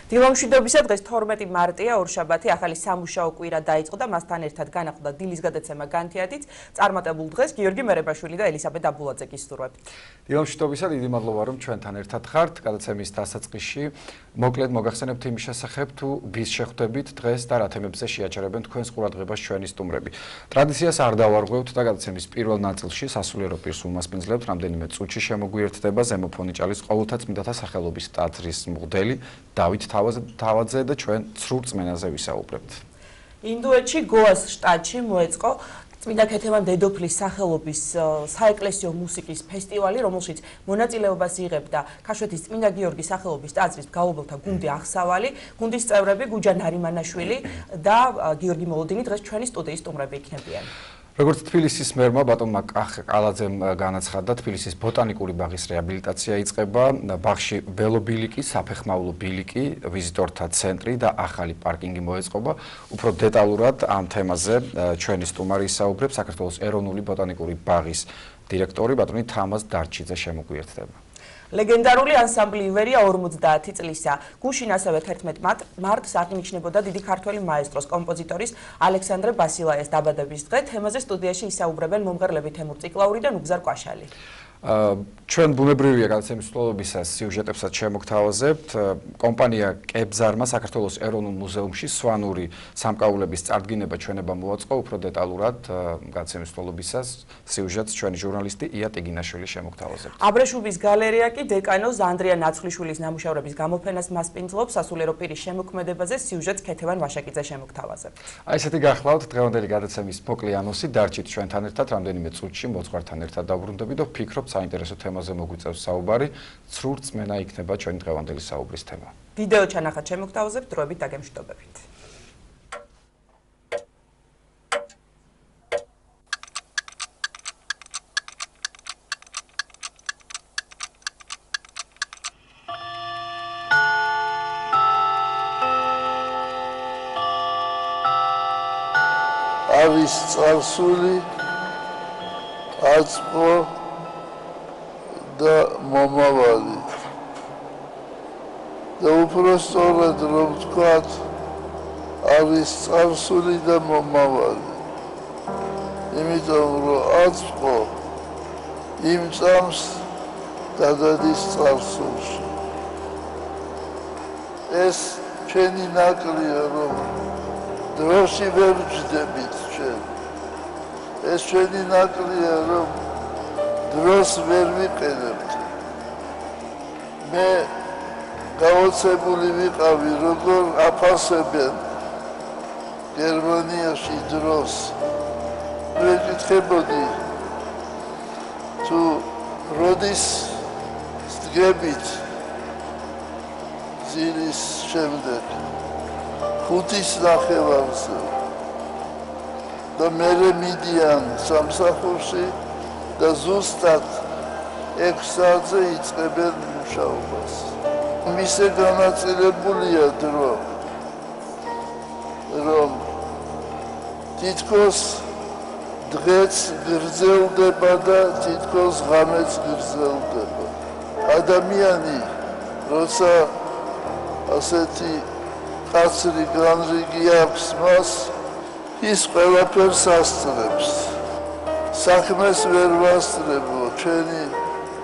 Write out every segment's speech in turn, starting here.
დილომშვიდობისა დღეს 12 მარტია ორშაბათი ახალი სამუშაო კვირა დაიწყო და მასთან ერთად განახლდა დილის გადაცემა განთიადიც. წარმატებულ დღეს გიორგი მერებაშვილი და ელისაბედ აბულაძე გისურვებთ. დილომშვიდობისა დიდი მადლობა რომ ჩვენთან ერთად ხართ. გადაცემის დასაწყისში მოკლედ მოგახსენებთ იმის შესახებ თუ ვის შეხვდებით დღეს და რა თემებზე შეაჩერებენ თქვენს ყურადღებას ჩვენი სტუმრები. ტრადიციას არ დავარღვევთ და გადაცემის პირველ ნაწილში სასულიერო პირს უმასპინძლებთ რამდენიმე წუთში შემოგვიერთდება ზემოფონიჭალის ყოველთაწმინდათა სახელობის ტაძრის მღვდელი დავით თავაძე და ჩვენ ცრუ რწმენაზე ვისაუბრებთ. ინდოეთში გოას შტატში მოეწყო წმინდა ქეთევან დედოფლის სახელობის საეკლესიო მუსიკის ფესტივალი, რომელშიც მონაწილეობას იღებდა ქაშვეთის წმინდა გიორგის სახელობის ტაძრის მგალობელთა გუნდი ახსავალი, გუნდის წევრები გუჯა ნარიმანაშვილი და გიორგი მოლოდინი დღეს ჩვენი სტუდიის სტუმრები იქნებიან. როგორც თბილისის მერმა ბატონმა ყალაძემ განაცხადა, თბილისის ბოტანიკური ბაღის რეაბილიტაცია იწყება, ბაღში ველობილიკი, საფეხმავლო ბილიკი, ვიზიტორთა ცენტრი და ახალი პარკინგი მოეწყობა. უფრო დეტალურად ამ თემაზე ჩვენი სტუმარი ისაუბრებს საქართველოს ეროვნული ბოტანიკური ბაღის დირექტორი ბატონი თამაზ დარჩიძე შემოგვიერთდება. ლეგენდარული ანსამბლი ივერია 50 წლისა. გუშინ ასევე 11 მარტს აღინიშნებოდა დიდი ქართველი მაესტროს, კომპოზიტორის ალექსანდრე ბასილაიას დაბადების დღე. თემაზე სტუდიაში ისაუბრებენ მომღერლები თემურ ციკლაური და ნუგზარ კვაშალი. ჩვენ ბუნებრივია გადაცემის მსვლელობისას სიუჟეტებსაც შემოგთავაზებთ. კომპანია კებზარმა საქართველოს ეროვნულ მუზეუმში სვანური სამკაულების წარდგინება ჩვენება მოაწყო. უფრო დეტალურად გადაცემის მსვლელობისას სიუჟეტს ჩვენი ჟურნალისტი ია ტიგინაშვილი შემოგთავაზებთ. აბრეშუმის გალერეა კი დეკანოს ანდრია ნაცვლიშვილის ნამუშევრების გამოფენას მასპინძლობს. სასულიერო პირის შემოქმედებაზე სიუჟეტს ქეთევან ვაშაკიძე შემოგთავაზებთ. აი ესეთი გახლავთ დღევანდელი გადაცემის მოკლე ანონსი. დარჩით ჩვენთან ერთად რამდენიმე წუთში მოძღვართან ერთად დავბრუნდებით და ვფიქრობ საინტერესო თემაზე მოგვიწევს საუბარი. ცრუ რწმენა იქნება ჩვენი დღევანდელი საუბრის თემა. ვიდეო ჩანახად შემოგთავაზებთ, დროებით დაგემშვიდობებით. არის წარსული აწმყო და მომავალი და უფრო სწორად რომ ვთქვათ არის წარსული და მომავალი იმიტომ რომ აწმყო იმწამს დადადის წარსულში ეს ჩვენი ნაკლია რომ დროში ვერ ვჯდებით ჩვენ ეს ჩვენი ნაკლია რომ დროს ვერ ვიყენებთ. მე გაოცებული ვიყავი, როგორ აფასებენ გერმანიაში დროს. ვეკითხებოდი, თუ როდის სდგებით ძილის შემდეგ, 5-ის ნახევარზე და მერე მიდიან სამსახურში და ზუსტად 6 საათზე იწყებენ მუშაობას. მისე განაწილებულია დრო, რომ თითქოს დღეც გრძელდება და თითქოს ღამეც გრძელდება. ადამიანი, როცა ასეთი კაცრი განრიგი აქვს მას, ის ყველაფერს ასწრებს. საქმეს ვერ ვასწრებო, ჩვენი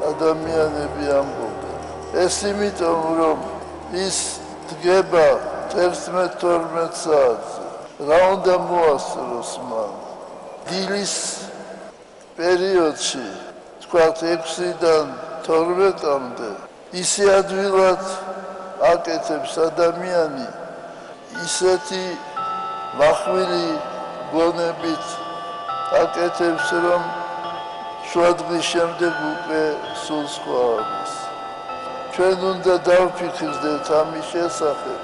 ადამიანები ამბობენ. ეს იმიტომ, რომ ის დგება 11-12 საათზე. რა უნდა მოასწროს მან? დილის პერიოდში, თქვათ 6-დან 12-მდე, ისე ადვილად აკეთებს ადამიანი, ისეთი מחვილი გონებით აკეთებს, რომ შუა დღის შემდეგ უკვე სულ სხვა არის. ჩვენ უნდა დავფიქრდეთ ამის შესახებ,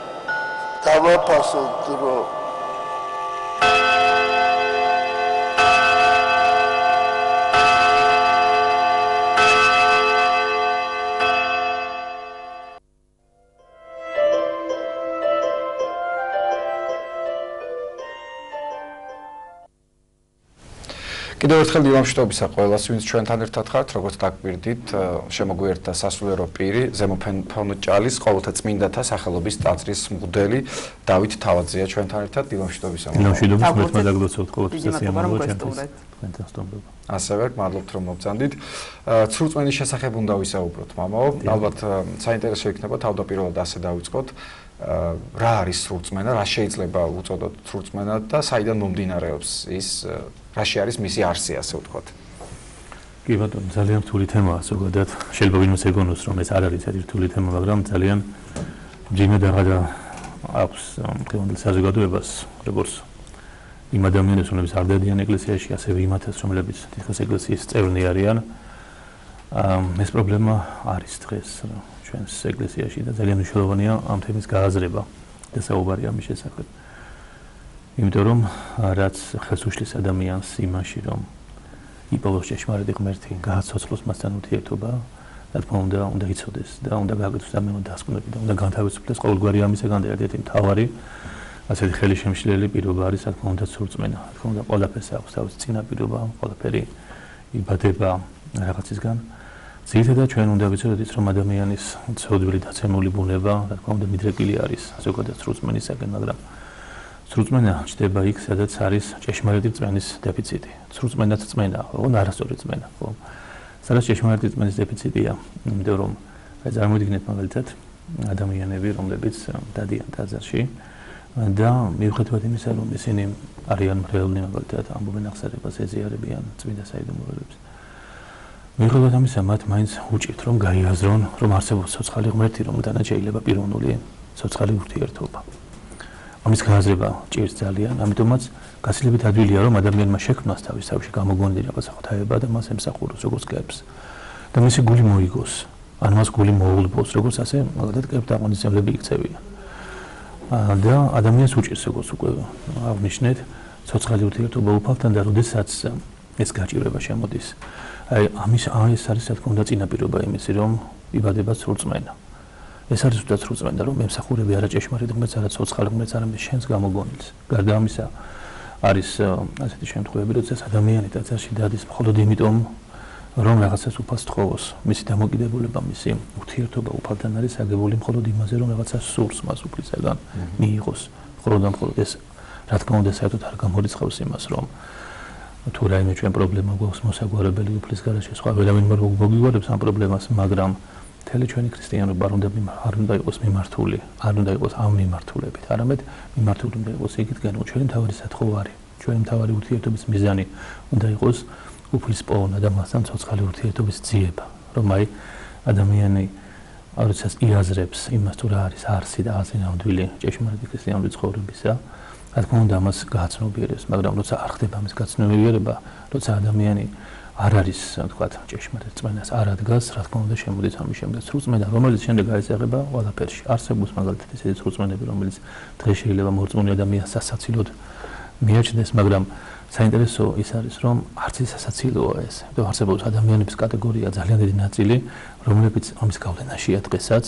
დავაფასოთ დრო. კიდევ ერთხელ დილამშვიდობისა ყველას, ვინც ჩვენთან ერთად ხართ, როგორც დაგვირდით, შემოგვიერთდა სასულიერო პირი, ზემოფონჭალის ყოველთა წმინდათა სახელობის ტაძრის მღვდელი დავით თავაძეა ჩვენთან ერთად. დილამშვიდობისა. დილამშვიდობის მეთმა დაგლოცავთ ყოველთვის სიამოვნებო ჩვენთვის. ასევე მადლობთ რომ მობრძანდით. სრულწმენის შესახებ უნდა ვისაუბროთ, მამაო. ალბათ საინტერესო იქნება თავდაპირველად ასე დავიწყოთ. რა არის სრულწმენა, რა შეიძლება უწოდოთ სრულწმენად და საიდან მომდინარეობს ის, რაში არის მისი არსი, ასე ვთქვათ. კი ბატონო, ძალიან რთული თემაა ზოგადად. შეიძლება ვინმეს ეგონოს რომ ეს არ არის ერთი რთული თემა, მაგრამ ძალიან მძიმე დაღადა აქვს დღევანდელ საზოგადოებას, როგორც იმ ადამიანებს, რომლებიც არ დადიან ეკლესიაში, ასევე იმათაც, რომლებიც თითქოს ეკლესიის წევრნი არიან. ეს პრობლემა არის დღეს ჩვენს ეკლესიაში და ძალიან მნიშვნელოვანია ამ თემის გააზრება და საუბარი ამის შესახებ. იმიტომ რომ რაც ხელს უშლის ადამიანს იმაში, რომ იპოვოს ჭეშმარიტი ღმერთი, გააცოცხლოს მასთან ურთიერთობა, რა თქმა უნდა იცოდეს და უნდა გააკეთოს ამემო დასკვნები და უნდა განთავისუფლდეს ყოველგვარი ამისაგან და ერთ-ერთი მთავარი ასეთი ხელშემშლელი პირობა არის, რა თქმა უნდა, სრულწმენა. რა თქმა უნდა, ყველაფერს აქვს თავისი წინაპირობა, ყველაფერი იბადება რაღაცისგან. ძირითადად ჩვენ უნდა ვიცოდეთ ის, რომ ადამიანის ცოდვილი დაცემული ბუნება, რა თქმა უნდა, მიდრეკილი არის ზოგადად სრულწმენისაგან, მაგრამ სრულწმენა ჩდება იქ, სადაც არის ჭეშმარიტი რწმენის დეფიციტი. სრულწმენაც რწმენა, ხო, არასწორი რწმენა, ხო. სადაც ჭეშმარიტი რწმენის დეფიციტია, იმიტომ რომ აი წარმოიდგინეთ მაგალითად ადამიანები, რომლებიც დადიან ტაძარში და მიუხედავად იმისა, რომ ისინი არიან მრევლნი, მაგალითად ამბობენ აღსარებას, ეზიარებიან წმინდა საიდუმლოებს. მიუხედავად ამისა, მათ მაინც უჭირთ რომ გაიაზრონ, რომ არსებობს ცოცხალი ღმერთი, რომელთანაც შეიძლება პიროვნული ცოცხალი ურთიერთობა. ამის გააზრება ჭირს ძალიან, ამიტომაც გაცილებით ადვილია რომ ადამიანმა შექმნას თავის თავში გამოგონილი რაღაცა ღვთაება და მას ემსახუროს როგორც კერპს და მისი გული მოიგოს, ან მას გული მოულბოს, როგორც ასე მაგალითად კერპთა აღონისმლები იქცევიან. და ადამიანს უჭირს როგორც უკვე აღნიშნეთ, ცოცხალი ურთიერთობა უფალთან და როდესაც ეს გაჭირვება შემოდის, აი ეს არის რა თქმა უნდა წინაპირობა იმისი, რომ იბადება სრულწმენა. ეს არის უდაც სრულწმენა, რომ ემსახურები არა ჭეშმარიტ ღმერთს, არა ცოცხალ ღმერთს, არამედ შენს გამოგონილს. გარდა ამისა, არის ასეთი შემთხვევები, როდესაც ადამიანი ტაძარში დადის მხოლოდ იმიტომ, რომ რაღაცას უფალს თხოვოს. მისი დამოკიდებულება, მისი ურთიერთობა უფალთან არის აგებული მხოლოდ იმაზე, რომ რაღაცას სურს მას უფლისაგან მიიღოს. მხოლოდ ეს, რა თქმა უნდა, საერთოდ არ გამორიცხავს იმას, რომ თუ რაიმე ჩვენ პრობლემა გვაქვს მოსაგვარებელი უფლის გარეშე, სხვა ვერავინ მოგვიგონებს ამ პრობლემას, მაგრამ მთელი ჩვენი ქრისტიანობა არ უნდა იყოს მიმართული, არ უნდა იყოს ამ მიმართულებით, არამედ მიმართული უნდა იყოს იქითკენ, რომ ჩვენი მთავარი სათხოვარი, ჩვენი მთავარი ურთიერთობის მიზანი უნდა იყოს უფლის პოვნა და მასთან ცოცხალი ურთიერთობის ძიება, რომ აი ადამიანი როდესაც იაზრებს იმას, თუ რა არის არსი და აზრი ნამდვილი ჭეშმარიტი ქრისტიანული ცხოვრებისა, რა თქმა უნდა ამას გააცნობიერებს, მაგრამ როცა არ ხდება ამის გაცნობიერება, როცა ადამიანი არ არის, თქვათ, ჭეშმარიტ რწმენას არ ადგას, რა თქმა უნდა შემოდის ამის შემდეგ სრულწმენა, რომელიც შემდეგ გაიზარება ყველაფერში. არსებობს მაგალითად ისეთი სრულწმენები, რომელიც დღეს შეიძლება მორწმუნე ადამიანს სასაცილოდ მიაჩნდეს, მაგრამ საინტერესო ის არის, რომ არც ის სასაცილოა ეს. იმიტომ არსებობს ადამიანების კატეგორია ძალიან დიდი ნაწილი, რომლებიც ამის გავლენაშია დღესაც.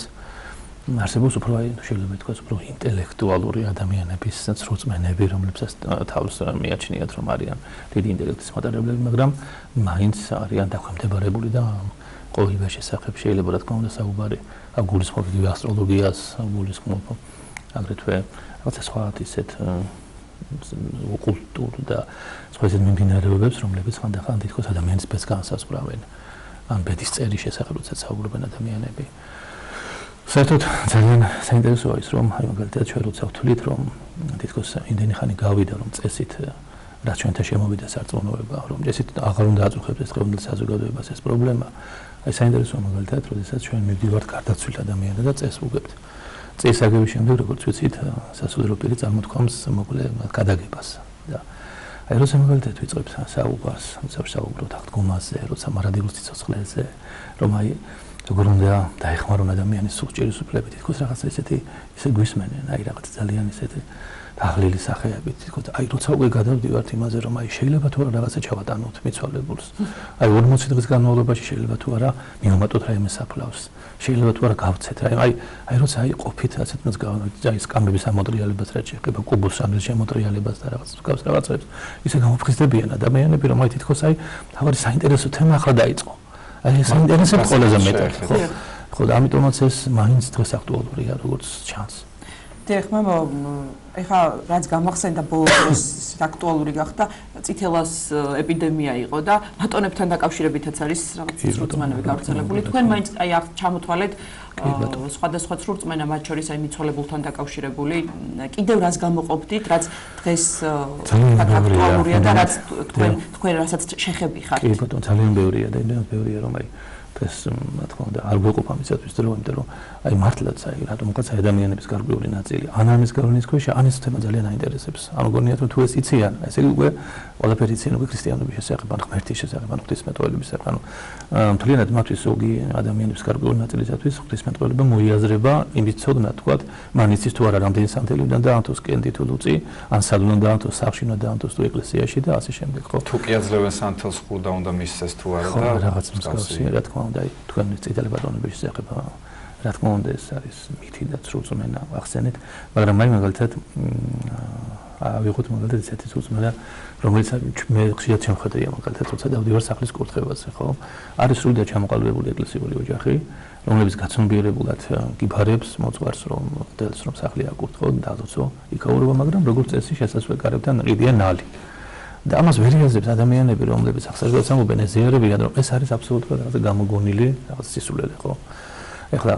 არსებობს უფრო შეიძლება ითქვას უფრო ინტელექტუალური ადამიანების სრულწმენები, რომლებსაც თავს მიაჩნიათ, რომ არიან დიდი ინტელექტის მატარებლები, მაგრამ მაინც არიან დაქვემდებარებული და ყოველივე შესახებ შეიძლება რა თქმა უნდა საუბარი გულისხმობ ასტროლოგიას, გულისხმობ აგრეთვე რაღაცა სხვა ისეთ კულტურა და სხვა ისეთ მიმდინარეობებს, რომლებიც ხანდახან თითქოს ადამიანის ბედს განსაზღვრავენ. ან ბედის წერის შესახებ როდესაც საუბრობენ ადამიანები. საერთოდ ძალიან საინტერესოა ის, რომ აი მაგალითად ჩვენ როცა ვთვლით, რომ თითქოს იმდენი ხანი გავიდა, რომ წესით რაც ჩვენთან შემოვიდა სარწმუნოება, რომ წესით აღარ უნდა აწუხებს ეს დღევანდელ საზოგადოებას ეს პრობლემა. აი საინტერესოა მაგალითად, როდესაც ჩვენ მივდივართ გარდაცვლილ ადამიანად და წეს ვუგებთ. წეს აგების შემდეგ, როგორც ვიცით, სასულიერო პირი წარმოთქვამს მოკლე გადაგებას და აი როცა მაგალითად ვიწყებთ საუბარს, როცა ვსაუბრობთ აღდგომაზე, როცა მარადიულ სიცოცხლეზე, რომ აი როგორ უნდა დაეხმარონ ადამიანის სულჭირის უფლები, თითქოს რაღაცა ისე გვისმენენ, აი რაღაც ძალიან ისეთი დაღლილი სახეებით, თქო, აი როცა უკვე გადავდივართ იმაზე, რომ აი შეიძლება თუ არა რაღაცა ჩავატანოთ მიცვალებულს. აი 40 დღის განმავლობაში შეიძლება თუ არა მივამატოთ რაიმე საფლავს. შეიძლება თუ არა გავცეთ რა. აი როცა აი ყოფით ასეთ მოძგავ აი სკამების ამოტრიალებას რაც შეეხება კუბოს სამის შემოტრიალებას და რაღაც გავს რაღაცებს, ისე გამოფხიზდებიან ადამიანები, რომ აი თითქოს აი თავარი საინტერესო თემა ახლა დაიწყო. აი ეს საინტერესო ყველაზე მეტად, ხო? ხო, და ამიტომაც ეს მაინც დღეს აქტუალურია, როგორც ჩანს. დიახ, ეხლა რაც გამახსენდა ბოლოს დროს აქტუალური გახდა, წითელას ეპიდემია იყო და ბატონებთან დაკავშირებითაც არის რაღაც სრულწმენები გავრცელებული. თქვენ მაინც აი ჩამოთვალეთ სხვადასხვა სრულწმენა, მათ შორის აი მიცვალებულთან დაკავშირებული, კიდევ რას გამოყოფდით, რაც დღეს აქტუალურია და რაც თქვენ რასაც შეხები ხართ. კი ბატონო, ძალიან ბევრია და იმდენად ბევრია, რომ აი ეს რა თქმა უნდა არ გვეყოფა მისათვის დრო, იმიტომ რომ აი მართლაც აი რატომღაც ადამიანების გარკვეული ნაწილი ან ამის გავლენის ქვეშ ან ეს თემა ძალიან აინტერესებს. ამ გონიათ რომ თუ ეს იციან, ესე იგი უკვე ყველაფერი იციან უკვე ქრისტიანობის შესახებ, ან ღმერთის შესახებ, ან ღვთისმეტყველების შესახებ. ანუ მთლიანად მათთვის ზოგი ადამიანების გარკვეული ნაწილისათვის ღვთისმეტყველება მოიაზრება იმის ცოდნა, თქვათ, მან იცის თუ არა რამდენი სანთელი უნდა დაანთოს კენდი თუ ლუწი, ან სად უნდა დაანთოს, სახლში უნდა დაანთოს თუ ეკლესიაში და ასე შემდეგ, ხო? თუ კი აძლევენ სანთელს ხურდა უნდა მისცეს თუ არა და რაღაც მსგავსი, რა თქმა უნდა, თქვენ წითელი ბატონების შესახებ რა თქმა უნდა ეს არის მითი და სრულწმენა ახსენეთ, მაგრამ აი მაგალითად ავიღოთ მაგალითად ესეთი სრულწმენა, რომელიც მე ხშირად შემხედრია მაგალითად როცა დავდივარ სახლის კურთხევაზე, ხო? არის სრულიად ჩამოყალიბებული ეკლესიური ოჯახი, რომლებიც გაცნობიერებულად გიფარებს მოწვარს რომ დელს რომ სახლი აკურთხო და დაწოცო იქაურობა, მაგრამ როგორც წესი შესაძლოა კარებთან ყიდია ნალი. და ამას ვერ იაზრებს ადამიანები, რომლებიც ახსენებენ ამობენ ეს ზიარებიდან, რომ ეს არის აბსოლუტურად რაღაცა გამოგონილი რაღაც სისულელე, ხო? ეხლა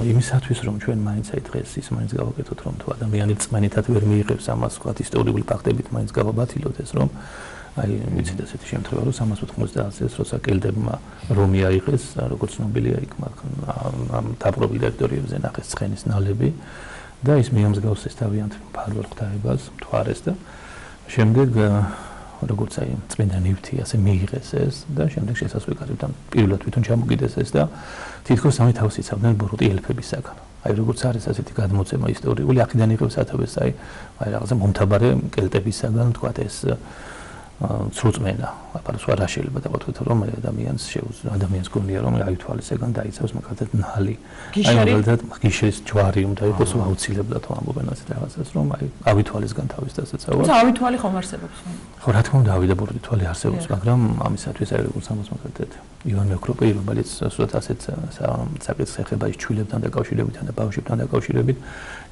იმისათვის რომ ჩვენ მაინც აი დღეს ის მაინც გავაკეთოთ, რომ თუ ადამიანი წმენითად ვერ მიიღებს ამას, ვთქვათ, ისტორიული ფაქტებით მაინც გავაბათილოთ ეს, რომ აი ვიცით ესეთი შემთხვევა, რომ 390 წელს როცა კელტებმა რომი აიღეს, როგორც ცნობილია იქ ამ დაპყრობილ ტერიტორიებზე ნახეს ცხენის ნალები და ის მიამსგავსეს თავიანთ მფარველ ღვთაებას, მთვარეს და შემდეგ როგორც აი წმინდა ნივთი ასე მიიღეს ეს და შემდეგ შესაძლოა კარებთან პირველად თვითონ ჩამოგიდეს ეს და თითქოს ამით თავს იცავდნენ ბოროტი ელფებისაგან. აი როგორც არის ასეთი გადმოცემა ისტორიული, აქედან იღებს ათავს აი რაღაცა მომთაბარე კელტებისაგან, თქვათ ეს სრულწმენა, აბა სხვა რა შეიძლება დავთქვათ, რომ ადამიანს გონია რომ აითვალისაგან დაიცავს მაგალითად ნალი. აი მაგალითად გიშერის ჯვარი უნდა იყოს აუცილებლად ამბობენ ასეთ რაღაცას, რომ აი ავითვალისგან თავის დასაცავად. თუმცა ავითვალი ხომ არსებობს? ხო, რა თქმა უნდა, ავიდა ბოროტი თვალი არსებობს, მაგრამ ამისათვის აი როგორც ამას მაგალითად ივანე ოქროპეი, რომელიც სულად ასეთ საკითხს ეხება ის ჩვილებთან დაკავშირებით და ბავშვებთან დაკავშირებით,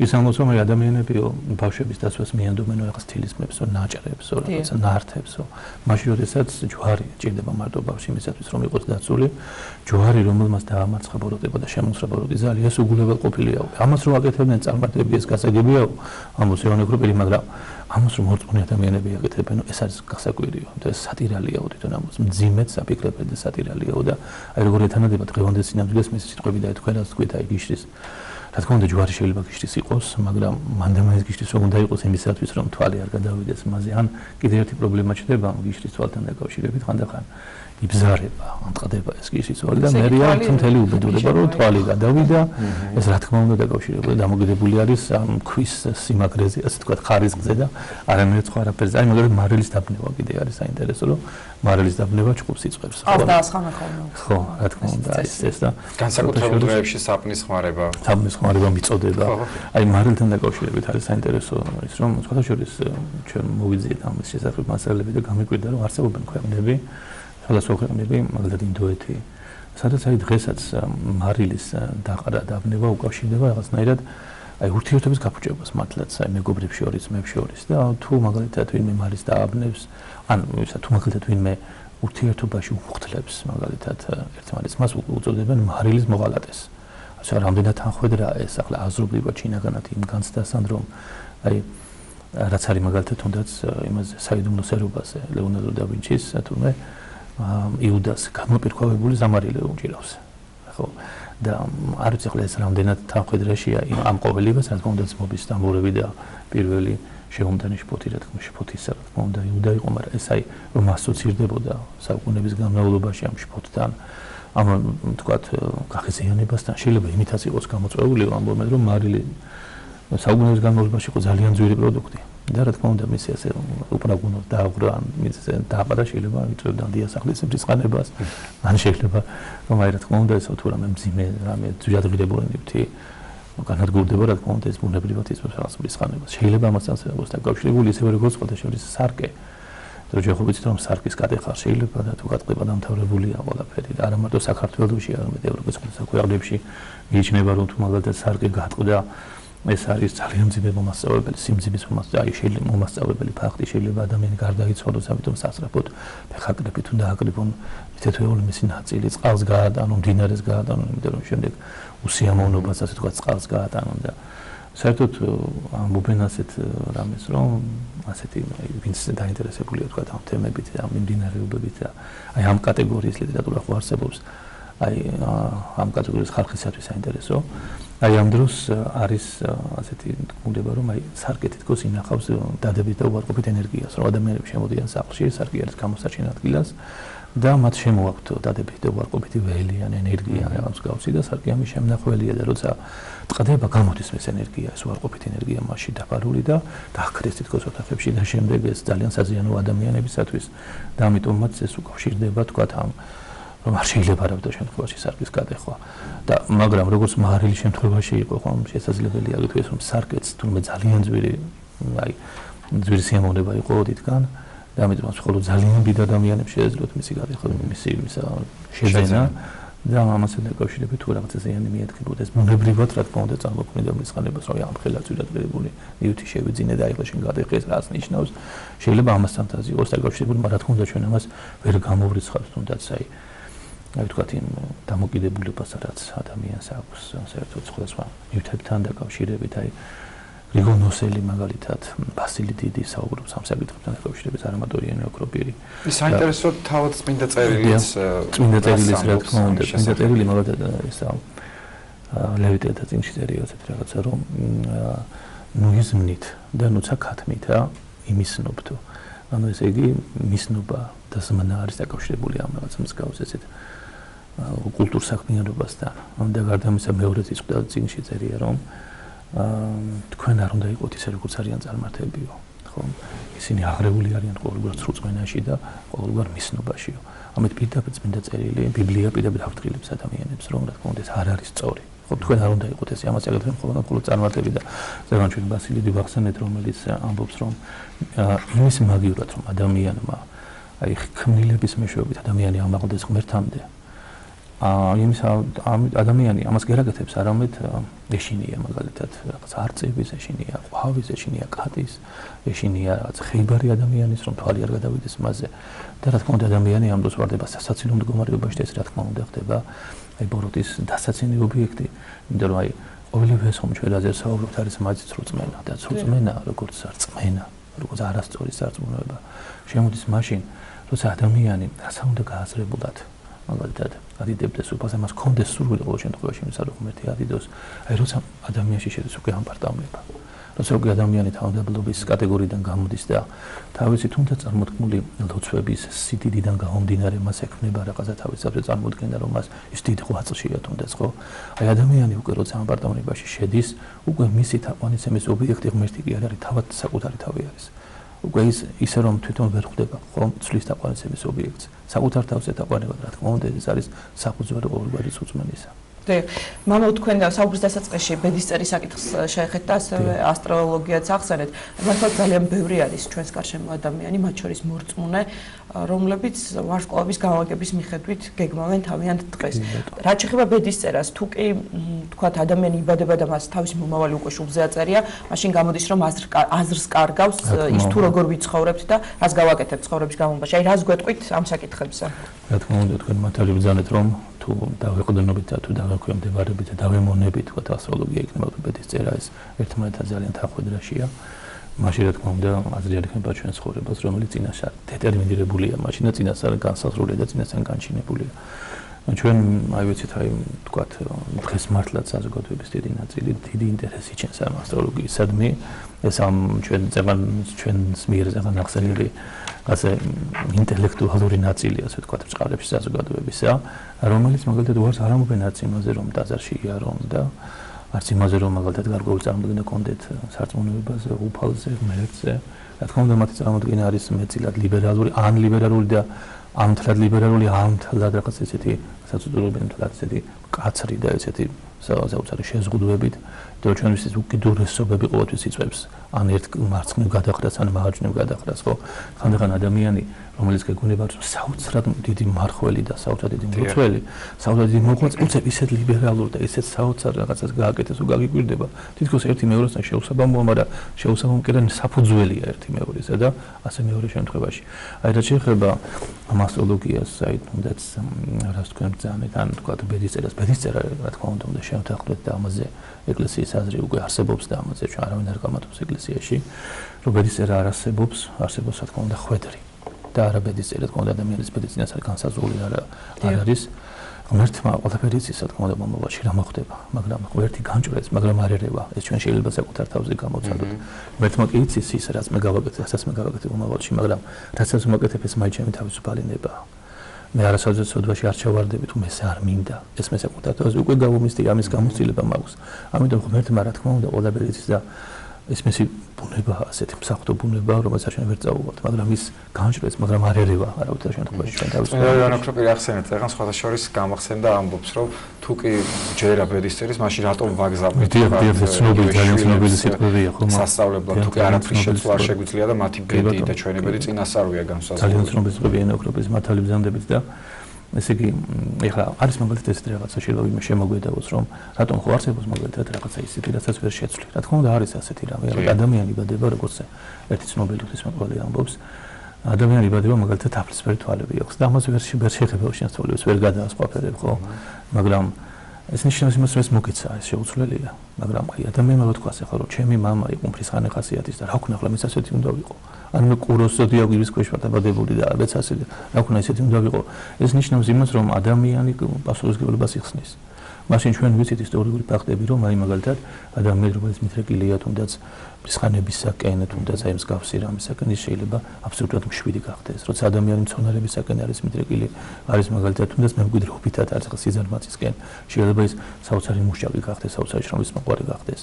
ის ამბობს, რომ ადამიანები ბავშვების დაცვას მიანდობენ რაღაც თილისმრებსო, ნაჭრებსო, რაღაცა ნართებსო. მაშინ როდესაც ჯვარი ჭირდება მარტო ბავშვი იმისათვის, რომ იყოს დაცული, ჯვარი რომელმაც დაამარცხა ბოროტება და შემოსრა ბოროტი ძალიან სუგულებელ ყოფილიაო. ამას რო აკეთებდნენ წარმართები ეს გასაგებიაო, ამბობს ივანე ოქროპეი, მაგრამ ამას რომ მორწმუნე ადამიანები აკეთებენ, ეს არის გასაკვირიო და ეს სატირალიაო თვითონ ამბობს, მძიმედ საფიქრებად და სატირალიაო და აი როგორ ეთანადება დღევანდელ სინამდვილეს მისი სიტყვები და თქვენ რაც თქვით აი გიშრის რა თქმა უნდა ჯვარი შეიძლება გიშრის იყოს, მაგრამ მანდამაის გიშრის რომ უნდა იყოს იმისათვის რომ თვალი არ გადავიდეს მასზე, ან კიდევ ერთი პრობლემა ჩნდება გიშრის თვალთან დაკავშირებით, ხანდახან იბზარება, ამტყდება ეს გიშრის თვალი და მერია მთელი უბედურება რომ თვალი გადავიდა, ეს რა თქმა უნდა დაკავშირებული დამოკიდებული არის ამ ქვის სიმაგრეზე, ასე ვთქვათ, ხარისხზე და არამედ სხვა არაფერზე. აი მაგალითად მარილის დაბნევა კიდე არის საინტერესო, რომ მარილის დაბნევა ჭკუს იწყებს. ხო, დაასხანა ხოლმე. ხო, რა თქმა უნდა ეს და განსაკუთრებულ დღეებში საპნის ხმარება. საპნის ხმარება მიწოდება. აი მარილთან დაკავშირებით არის საინტერესო ის, რომ სხვათა შორის ჩვენ მოვიძიეთ ამის შესახებ მასალები და გამიკვირდა, რომ არსებობენ ქვეყნები, სხვადასხვა ქვეყნები, მაგალითად ინდოეთი, სადაც აი დღესაც მარილის დაყრა დაბნება უკავშირდება რაღაცნაირად აი ურთიერთობის გაფუჭებას მართლაც აი მეგობრებს შორის, მეებს შორის და თუ მაგალითად ვინმე მარილს დააბნევს, ან თუ მაგალითად ვინმე ურთიერთობაში უმხდლებს მაგალითად ერთმანეთს, მას უწოდებენ მარილის მოღალატეს. ასე რამდენად თანხვედრა ეს ახლა აზრობლივად შინაგანად იმ განცდასთან, რომ აი რაც არის მაგალითად თუნდაც იმაზე საიდუმლო სერობაზე ლეონარდო და ვინჩის თურმე იუდას გამოპირქვავებული ზამარილე უჭირავს. ხო და არ ვიცი ახლა ეს რამდენად თანხვედრაშია ამ ყოველებას, რა თქმა უნდა ძმობის დამორები და პირველი შეუმდანი შფოთი, რა თქმა უნდა შფოთისა, რა თქმა უნდა იუდა იყო, მაგრამ ეს აი რომ ასოცირდებოდა საუკუნეების განმავლობაში ამ შფოთთან, ამ თქვათ გაღიზიანებასთან, შეიძლება იმითაც იყოს გამოწვეული, ამბობენ რომ მარილი საუკუნეების განმავლობაში იყო ძალიან ძვირი პროდუქტი. და რა თქმა უნდა მისი ასე უბრალოდ დააღრა ან მისი დააბარა შეიძლება იწვევდა დიასახლის ბრწყანებას ან შეიძლება რომ აი რა თქმა უნდა ეს თუ რამე მძიმე რამე ძვირადღირებულნებთი განადგურდება რა თქმა უნდა ეს ბუნებრივად იწვევს რაღაც ბრწყანებას შეიძლება ამასთან დაკავშირებული ისევე როგორც ყოველშორის სარკე რო შეიძლება ვიცით რომ სარკის გადახარ შეიძლება და თუ გატყდება დამთავრებულია ყველაფერი და არა მარტო საქართველოში არამედ ევროპის ყველა ქვეყნებში მიიჩნევა რომ თუ მაგალითად სარკე გატყდა ეს არის ძალიან მძიმე მომასწავლებელი, სიმძიმის მომასწავლებელი ფაქტი შეიძლება ადამიანი გარდაიცვალოს, ამიტომ სასწრაფოდ ფეხაკრებით უნდა აკრიბონ თეთრეული მისი ნაწილი, წყალს გაატანონ, მდინარეს გაატანონ, იმიტომ რომ შემდეგ უსიამოვნობას ასე თქვა წყალს გაატანონ და საერთოდ ამბობენ ასეთ რამეს რომ ასეთი ვინც დაინტერესებულია თქვა ამ თემებით და ამ მიმდინარეობებით და აი ამ კატეგორიის ლიტერატურა ხო არსებობს აი ამ კატეგორიის ხალხისათვის საინტერესო აი ამ დროს არის ასეთი თქმულება რომ აი სარკე თითქოს ინახავს დადებით და უარყოფით ენერგიას რომ ადამიანები შემოდიან სახლში სარკე არის გამოსაჩენ ადგილას და მათ შემოაქვთ დადებით და უარყოფითი ველი ან ენერგია რაღაც გავსი და სარკე ამის შემნახველია და როცა ტყდება გამოდის ეს ენერგია ეს უარყოფითი ენერგია მასში დაფარული და დააქრეს თითქოს ოთახებში და შემდეგ ეს ძალიან საზიანო ადამიანებისათვის და ამიტომ მათ ეს უკავშირდება თქვა ამ რომ არ შეიძლება არავითარ შემთხვევაში სარკის გადახვა და მაგრამ როგორც მაარილის შემთხვევაში იყო ხომ შესაძლებელია გითხრათ რომ სარკეც თუნდაც ძალიან ძვირი აი ძვირი სიამოვნება იყო თითქან და ამიტომ მხოლოდ ძალიან დიდ ადამიანებს შეეძლოთ მისი გადახვა მისი შეძენა და ამასთან დაკავშირებით თუ რაღაცა ზიანი მიადგებოდა ეს ბუნებრივად რა თქმა უნდა წარმოქმნიდა მისხანებას რომ ამ ხელა ძვირადღირებული ნივთი შევიძინე და აიღო შენ გადახეს რას ნიშნავს შეიძლება ამასთან დაზიოს დაკავშირებული მაგრამ რა თქმა უნდა ჩვენ ამას ვერ გამოვრიცხავთ თუნდაც აი აი ვთქვათ იმ დამოკიდებულებას რაც ადამიანს აქვს საერთოდ სხვა ნივთებთან დაკავშირებით აი რიგო ნოსელი მაგალითად ბასილი დიდი საუბრობს ამ საკითხებთან დაკავშირებით არამატორიანი აკროპირი ის საინტერესო თავად წმინდა წერილის რა თქმა უნდა წმინდა წერილი მაგალითად ისა ლევიტელთა წინში წერია ასეთ რაღაცა რომ ნუიზმნით და ნუცა ქათმითა იმისნობთო ანუ ესე იგი მისნობა და ზმნა არის დაკავშირებული ამ რაღაც მსგავს ესეთ კულტურ საქმიანობასთან და გარდა ამისა მეორეც ის ყველა წინში წერია რომ თქვენ არ უნდა იყოთ ისე როგორც არიან წარმართებიო ხო ისინი აღრეული არიან ყოველგვარ სრულწმენაში და ყოველგვარ მისნობაშიო ამით პირდაპირ წმინდა წერილი ბიბლია პირდაპირ აღთრილებს ადამიანებს რომ რა თქმა უნდა ეს არ არის სწორი ხო თქვენ არ უნდა იყოთ ესე ამას აკეთებენ მხოლოდ წარმართები და ზოგან ჩვენ ბასილი დივახსენეთ რომელიც ამბობს რომ იმის მაგივრად რომ ადამიანმა აი ქმნილების მეშვეობით ადამიანი ამაღლდეს ღმერთამდე იმის ადამიანი ამას გერაგეთებს არამედ ეშინია მაგალითად რაღაც არწივის ეშინია, ყვავის ეშინია, კატის ეშინია რაღაც ხეიბარი ადამიანის რომ თვალი არ გადავიდეს მასზე და რა თქმა უნდა ადამიანი ამ დროს ვარდება სასაცილო მდგომარეობაში და ეს რა თქმა უნდა ხდება აი ბოროტის დასაცინი ობიექტი იმიტომ რომ აი ყოველივე ეს ხომ ჩვენ რაზე საუბრობთ არის მათი სრულწმენა და სრულწმენა როგორც რწმენა როგორც არასწორი სარწმუნოება შემოდის მაშინ როცა ადამიანი რასაც უნდა გააზრებულად მაგალითად ადიდებდეს უფალს მას კონდეს სურვილი ყოველ შემთხვევაში იმისა რომ ღმერთი ადიდოს აი როცა ადამიანში შედის უკვე ამპარტამლება როცა უკვე ადამიანი თავდაბლობის კატეგორიიდან გამოდის და თავისი თუნდაც წარმოთქმული ლოცვების სიდიდიდან გამომდინარე მას ექმნება რაღაცა თავისთავად წარმოუდგენდა რომ მას ის დიდ ღვაწლშია თუნდაც ხო აი ადამიანი უკვე როცა ამპარტამლებაში შედის უკვე მისი თაყვანისმის ობიექტი ღმერთი კი არ არის თავად საკუთარი თავი არის უკვე ისე რომ თვითონ ვერ ხვდება ხომ ცვლის თაყვანისმის ობიექტს საკუთარ თავზე თაყვანება რა თქმა უნდა ეს არის საფუძველი ყოველგვარი სულწმენისა მამო თქვენ საუბრის დასაწყისში ბედის წერის საკითხს შეეხეთ და ასევე ასტროლოგიაც ახსენეთ. მართლა ძალიან ბევრი არის ჩვენს გარშემო ადამიანი, მათ შორის მორწმუნე, რომლებიც ვარსკვლავის განლაგების მიხედვით გეგმავენ თავიანთ დღეს. რაც შეეხება ბედის წერას, თუ კი თქვათ ადამიანი იბადება და მას თავისი მომავალი უკვე შუბლზე აწერია, მაშინ გამოდის რომ აზრს კარგავს ის თუ როგორ ვიცხოვრებთ და რას გავაკეთებთ ცხოვრების განმავლობაში. აი რას გვეტყვით ამ საკითხებზე? რა თქმა უნდა თქვენ მართალი ბრძანეთ რომ თუ დავეყრდნობით და თუ დავექვემდებარებით და დავემონებით თქვა ასტროლოგია იქნება ბედის წერა ეს ერთმანეთთან ძალიან თანხვედრაშია მაშინ რა თქმა უნდა აზრი არ იქნება ჩვენ ცხოვრებას რომელიც წინასწარ დეტერმინირებულია მაშინ და წინასწარ განსაზღვრულია და წინასწარ განჩინებულია ჩვენ აი ვიცით აი თქვა დღეს მართლაც საზოგადოების დიდი ნაწილი დიდი ინტერესი ჩენს ამ ასტროლოგიისადმი ეს ამ ჩვენს მიერ ზეგან ახსენილი ასე ინტელექტუალური ნაწილი ასე ვთქვათ წყარებში საზოგადოებისა რომელიც მაგალითად უარს არ ამბობენ არც იმაზე რომ ტაძარში იარონ და არც იმაზე რომ მაგალითად გარკვეული წარმოდგენა კონდეთ სარწმუნოებაზე, უფალზე, ღმერთზე. რა თქმა უნდა, მათი წარმოდგენა არის მეტწილად ლიბერალური, ან ლიბერალური და ამთლად ლიბერალური, ამთლად რაღაც ესეთი საწუწულებიანი თლად ესეთი კაცრი და ესეთი საოცარი შეზღუდვებით, და ჩვენთვის უკიდურესობები ყოველთვის იწვევს ან ერთ მარცხნივ გადახრას, ან მარჯვნივ გადახრას, ხო? ხანდახან ადამიანი, რომელიც გეგონება რომ საოცრად დიდი მარხველი და საოცრად დიდი მროცველი, საოცრად დიდი მოღვაწე, უცებ ისეთ ლიბერალურ და ისეთ საოცარ რაღაცას გააკეთეს, რომ გაგიკვირდება. თითქოს ერთი მეორესთან შეუსაბამოა, მაგრამ შეუსაბამო კი და საფუძველია ერთი მეორესა და ასე მეორე შემთხვევაში. აი რაც შეეხება ამ ასტროლოგიას, აი თუნდაც რას თქვენ ბრძანეთ, ან თქვა ბედისწერა, რა თქმა უნდა, შევთანხმდეთ და ამაზე ეკლესიის აზრი უკვე არსებობს და ამაზე ჩვენ არავინ არ გამართობს ეკლესიაში, რომ ბედისწერა არ არსებობს, არსებობს რა თქმა უნდა ხვედრი. და არა ბედისწერა, თქმა უნდა ადამიანის ბედისწერას არ განსაზღვრული არ არის. ღმერთმა ყველაფერი იცის, რა თქმა უნდა, მომავალში რა მოხდება, მაგრამ ღმერთი განჭრეს, მაგრამ არ ერევა. ეს ჩვენ შეიძლება საკუთარ თავზე გამოვცადოთ. ღმერთმა კი იცის ის, რაც მე გავაკეთე, რასაც მე გავაკეთე მომავალში, მაგრამ რასაც მოკეთებ, ეს მაინც ჩემი თავისუფალინება. მე არასოდეს სოდვაში არ ჩავარდები, თუ მესე არ მინდა. ეს მე საკუთარ თავზე უკვე გავუმისდი, ამის გამოცდილება მაქვს. ამიტომ ღმერთმა რა თქმა უნდა ყველაფერი იცის და ეს მესი ბუნება, ასეთი მსახტო ბუნება, რომელსაც ჩვენ ვერ წაუვალთ, მაგრამ ის განჭრეს, მაგრამ არ ერევა არავითარ შემთხვევაში ჩვენ თავისუფლად. რა ნაკროპი ახსენეთ, ეხლა სხვათა შორის გამახსენდა ამბობს, რომ თუ კი ჯერა ბედისწერის, მაშინ რატომ ვაგზავნეთ? ცნობილი, ძალიან ცნობილი სიტყვებია, ხო? სასწავლებლად, თუ კი არაფრის შეცვლა არ შეგვიძლია და მათი ბედი და ჩვენი ბედი წინასწარვია განსაზღვრული. ძალიან ცნობილი სიტყვებია ნაკროპის მართალი ბრძანდებით და ესე იგი, ეხლა არის მაგალითად ესეთი რაღაცა შეიძლება ვინმე შემოგვედავოს, რომ რატომ ხო არსებობს მაგალითად რაღაცა ისეთი, რასაც ვერ შეცვლი. რა თქმა უნდა, არის ასეთი რამე, ადამიანი იბადება, როგორც ერთი ცნობილი ღვთისმეტყველი ამბობს, ადამიანი იბადება მაგალითად თაფლისფერი თვალები აქვს და ამას ვერ შეხება შენსწავლებს, ვერ გადაასყვაფერებ, ხო? მაგრამ ეს ნიშნავს იმას, რომ ეს მოგეცა, ეს შეუცვლელია, მაგრამ აი ადამიანმა რა თქვას ახლა, რომ ჩემი მამა იყო მფრისხანე ხასიათის და რა ვქნა ახლა მეც ასეთი უნდა ვიყო. ან მე კუროს ზოდიაკის ქვეშ ვარ დაბადებული და მეც ასე რა ვქნა ისეთი უნდა ვიყო. ეს ნიშნავს იმას, რომ ადამიანი პასუხისმგებლობას იხსნის. მაშინ ჩვენ ვიცით ისტორიული ფაქტები, რომ აი მაგალითად ადამიანი რომელიც მითრეკილია თუნდაც მფრისხანებისაკენ, თუნდაც აი მსგავსი რამისაკენ ის შეიძლება აბსოლუტურად მშვიდი გახდეს. როცა ადამიანი მცონარებისაკენ არის მითრეკილი, არის მაგალითად თუნდაც მემკვიდრეობითად არის ხა სიზარმაცისკენ, შეიძლება ის საოცარი მუშაკი გახდეს, საოცარი შრომის მოყვარე გახდეს.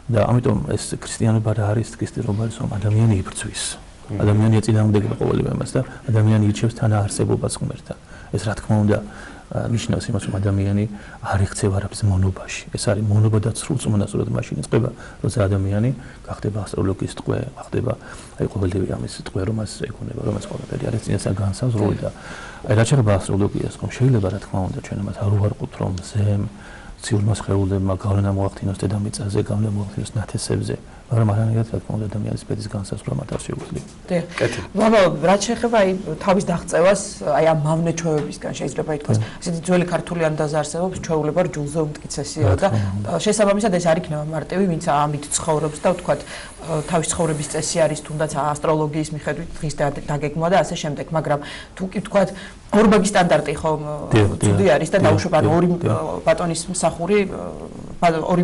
და ამიტომ ეს ქრისტიანობა რა არის, ქრისტიანობა არის, რომ ადამიანი იბრძვის. ადამიანი ეწინააღმდეგება ყოველივე ამას და ადამიანი ირჩევს თანაარსებობას ღმერთთან. ეს რა თქმა უნდა ნიშნავს იმას, რომ ადამიანი არ იღწევა არაფრის მონობაში. ეს არის მონობა და სრულწმუნდასურად მაშინ იწყება, როცა ადამიანი გახდება ასტროლოგიის ტყვე, გახდება აი ყოველდღიური ამის ტყვე, რომელს ეკონება, რომელს ყველაფერი არის წინასწარ განსაზღვრული და აი რაც შეეხება ასტროლოგიას, რომ შეიძლება რა თქმა უნდა ჩვენ ამას არ უარყოფთ, რომ მზემ ციურმა სხეულებმა გავლენა მოახდინოს დედამიწაზე, გავლენა მოახდინოს ნათესებზე, მაგრამ არანაირად რა თქმა უნდა ადამიანის ბედის განსაზღვრა მათ არ შეუძლია. კეთილ. რაც შეეხება აი თავის დაღწევას, აი ამ მავნეჩვევებისგან შეიძლება ითქვას, ესეთი ძველი ქართული ანდაზა არსებობს, ჩვეულება რჯულზე უმტკიცესია და შესაბამისად ეს არ იქნება მარტივი, ვინც ამით ცხოვრობს და ვთქვათ თავის ცხოვრების წესი არის თუნდაც ასტროლოგიის მიხედვით დღის დაგეგმვა და ასე შემდეგ, მაგრამ თუ კი ვთქვათ ორბაგი სტანდარტი ხომ ცუდი არის და დაუშვებად ორი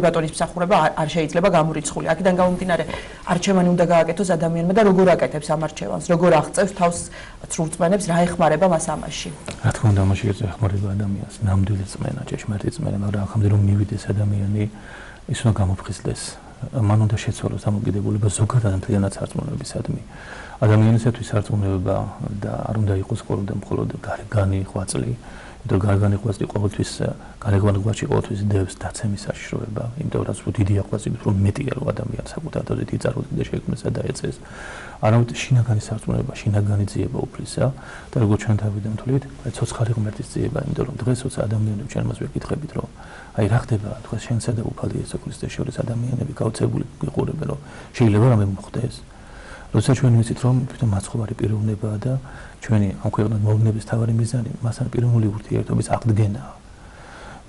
ბატონის მსახურება არ შეიძლება გამორიცხული. აქედან გამომდინარე არჩევანი უნდა გააკეთოს ადამიანმა და როგორ აკეთებს ამ არჩევანს, როგორ აღწევს თავს სრულწმენებს, რა ეხმარება მას ამაში. რა თქმა უნდა, ამაში ეხმარება ადამიანს ნამდვილი წმენა, ჭეშმარიტი წმენა, მაგრამ ახამდე რომ მივიდეს ადამიანი, ის უნდა გამოფხიზლდეს. მან უნდა შეცვალოს დამოკიდებულება ზოგადად მთლიანად სარწმუნოებისადმი. ადამიანისათვის სარწმუნოება და არ უნდა იყოს მხოლოდ გარეგანი ღვაწლი, იმიტომ რომ გარეგანი ღვაწლი ყოველთვის გარეგანი ღვაწლი ყოველთვის დევს დაცემის საშიშროება, იმიტომ რომ დიდი ღვაწლი უფრო მეტია რომ ადამიანს საკუთარ თავზე დიდი წარმოდგენა და შექმნისა დაეწეს. არამედ შინაგანი სარწმუნოება, შინაგანი ძიება უფლისა და როგორც ჩვენ თავიდან ვთვლით, აი ცოცხალი ღმერთის ძიება, იმიტომ რომ დღეს როცა ადამიანები ჩვენ მას ვეკითხებით, რომ აი რა ხდება თქვენ შენსა და უფალ იესო ქრისტეს შორის ადამიანები გაოცებული იყურებენ, რომ შეიძლება რამე მოხდეს. როცა ჩვენ ვიცით, რომ თვითონ მაცხოვარი პიროვნებაა და ჩვენი ამ ქვეყნის მოვლენების თავარი მიზანი მასთან პიროვნული ურთიერთობის აღდგენაა.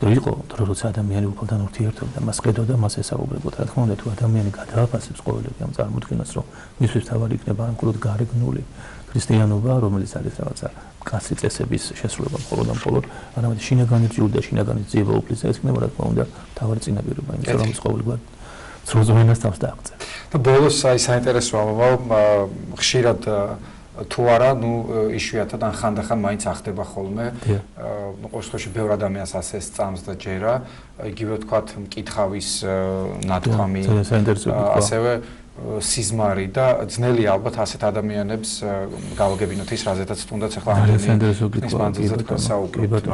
და იყო დრო როცა ადამიანი უფალთან ურთიერთობდა, მას ხედავდა, მას ესაუბრებოდა. რა თქმა უნდა, თუ ადამიანი გადააფასებს ყოველდღე ამ წარმოდგენას, რომ მისთვის თავარი იქნება მხოლოდ გარეგნული ქრისტიანობა, რომელიც არის რაღაცა კაცი წესების შესრულება მხოლოდ, არამედ შინაგანი რჯული და შინაგანი ძიება უფლისა, ეს იქნება რა თქმა უნდა თავარი წინაპირობა, იმიტომ რომ ყოველგვარ სრულწმენას თავს დააღწევს. და ბოლოს აი საინტერესოა, ხშირად თუ არა, იშვიათად ან ხანდახან მაინც ახდება ხოლმე. ყოველ შემთხვევაში ბევრ ადამიანს ასე სწამს და ჯერა, იგივე ვთქვათ, მკითხავის ნათქვამი, ასევე სიზმარი და ძნელია ალბათ ასეთ ადამიანებს გავაგებინოთ ის, რაზეთაც თუნდაც ახლა ამდენი მანძილზე თქვენ საუბრობთ.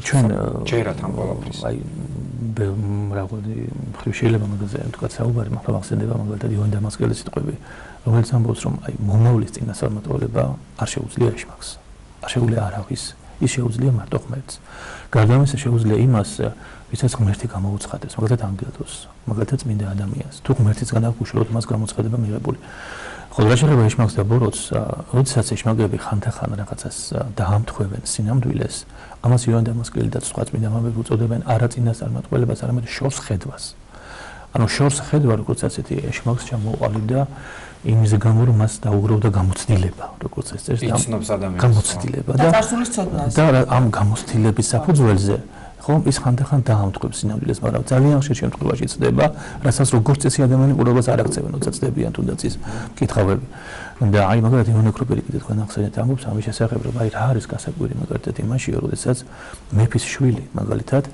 ჩვენ ჯერათ ამ ყველაფრის. რაღაცა მხრივ შეიძლება მაგაზე თქვა საუბარი, მაგრამ ახსენდება მაგალითად ივან დამასკელის სიტყვები, რომელიც ამბობს, რომ მომავლის წინასწარმეტყველება არ შეუძლია ეშმაკს. არ შეუძლია არავის, ის შეუძლია მარტო ღმერთს. გარდა ამისა შეუძლია იმას, ვისაც ღმერთი გამოუცხადებს, მაგალითად ანგელოზს, მაგალითად წმინდა ადამიანს. თუ ღმერთისგან აქვს უშუალოდ მას გამოცხადება მიღებული. ხოლო რა შეიძლება ეშმაკს და ბოროტს, როდესაც ეშმაკები ხანდახან რაღაცას დაამთხვევენ სინამდვილეს, ამას ივან დამასკელი და სხვა წმინდა მამები უწოდებენ არა წინასწარმეტყველებას, არამედ შორს ხედვას. ანუ შორს ხედვა, როგორც ასეთი ეშმაკს ჩამოყალიბდა იმის გამო, რომ მას დაუგროვდა გამოცდილება, როგორც ეს წერს და გამოცდილება და წარსულის ცოდნას. და ამ გამოცდილების საფუძველზე ხომ ის ხანდახან დაამტყობს სინამდვილეს, მაგრამ ძალიან ხშირ შემთხვევაში ცდება, რასაც როგორც წესი ადამიანი ყურებას არ აქცევენ, როცა ცდებიან თუნდაც ის მკითხავები. და აი მაგალითად ივანე კროპერი კიდე თქვენ ახსენეთ ამბობს ამის შესახებ, რომ აი რა არის გასაკვირი მაგალითად იმაში, როდესაც მეფის შვილი მაგალითად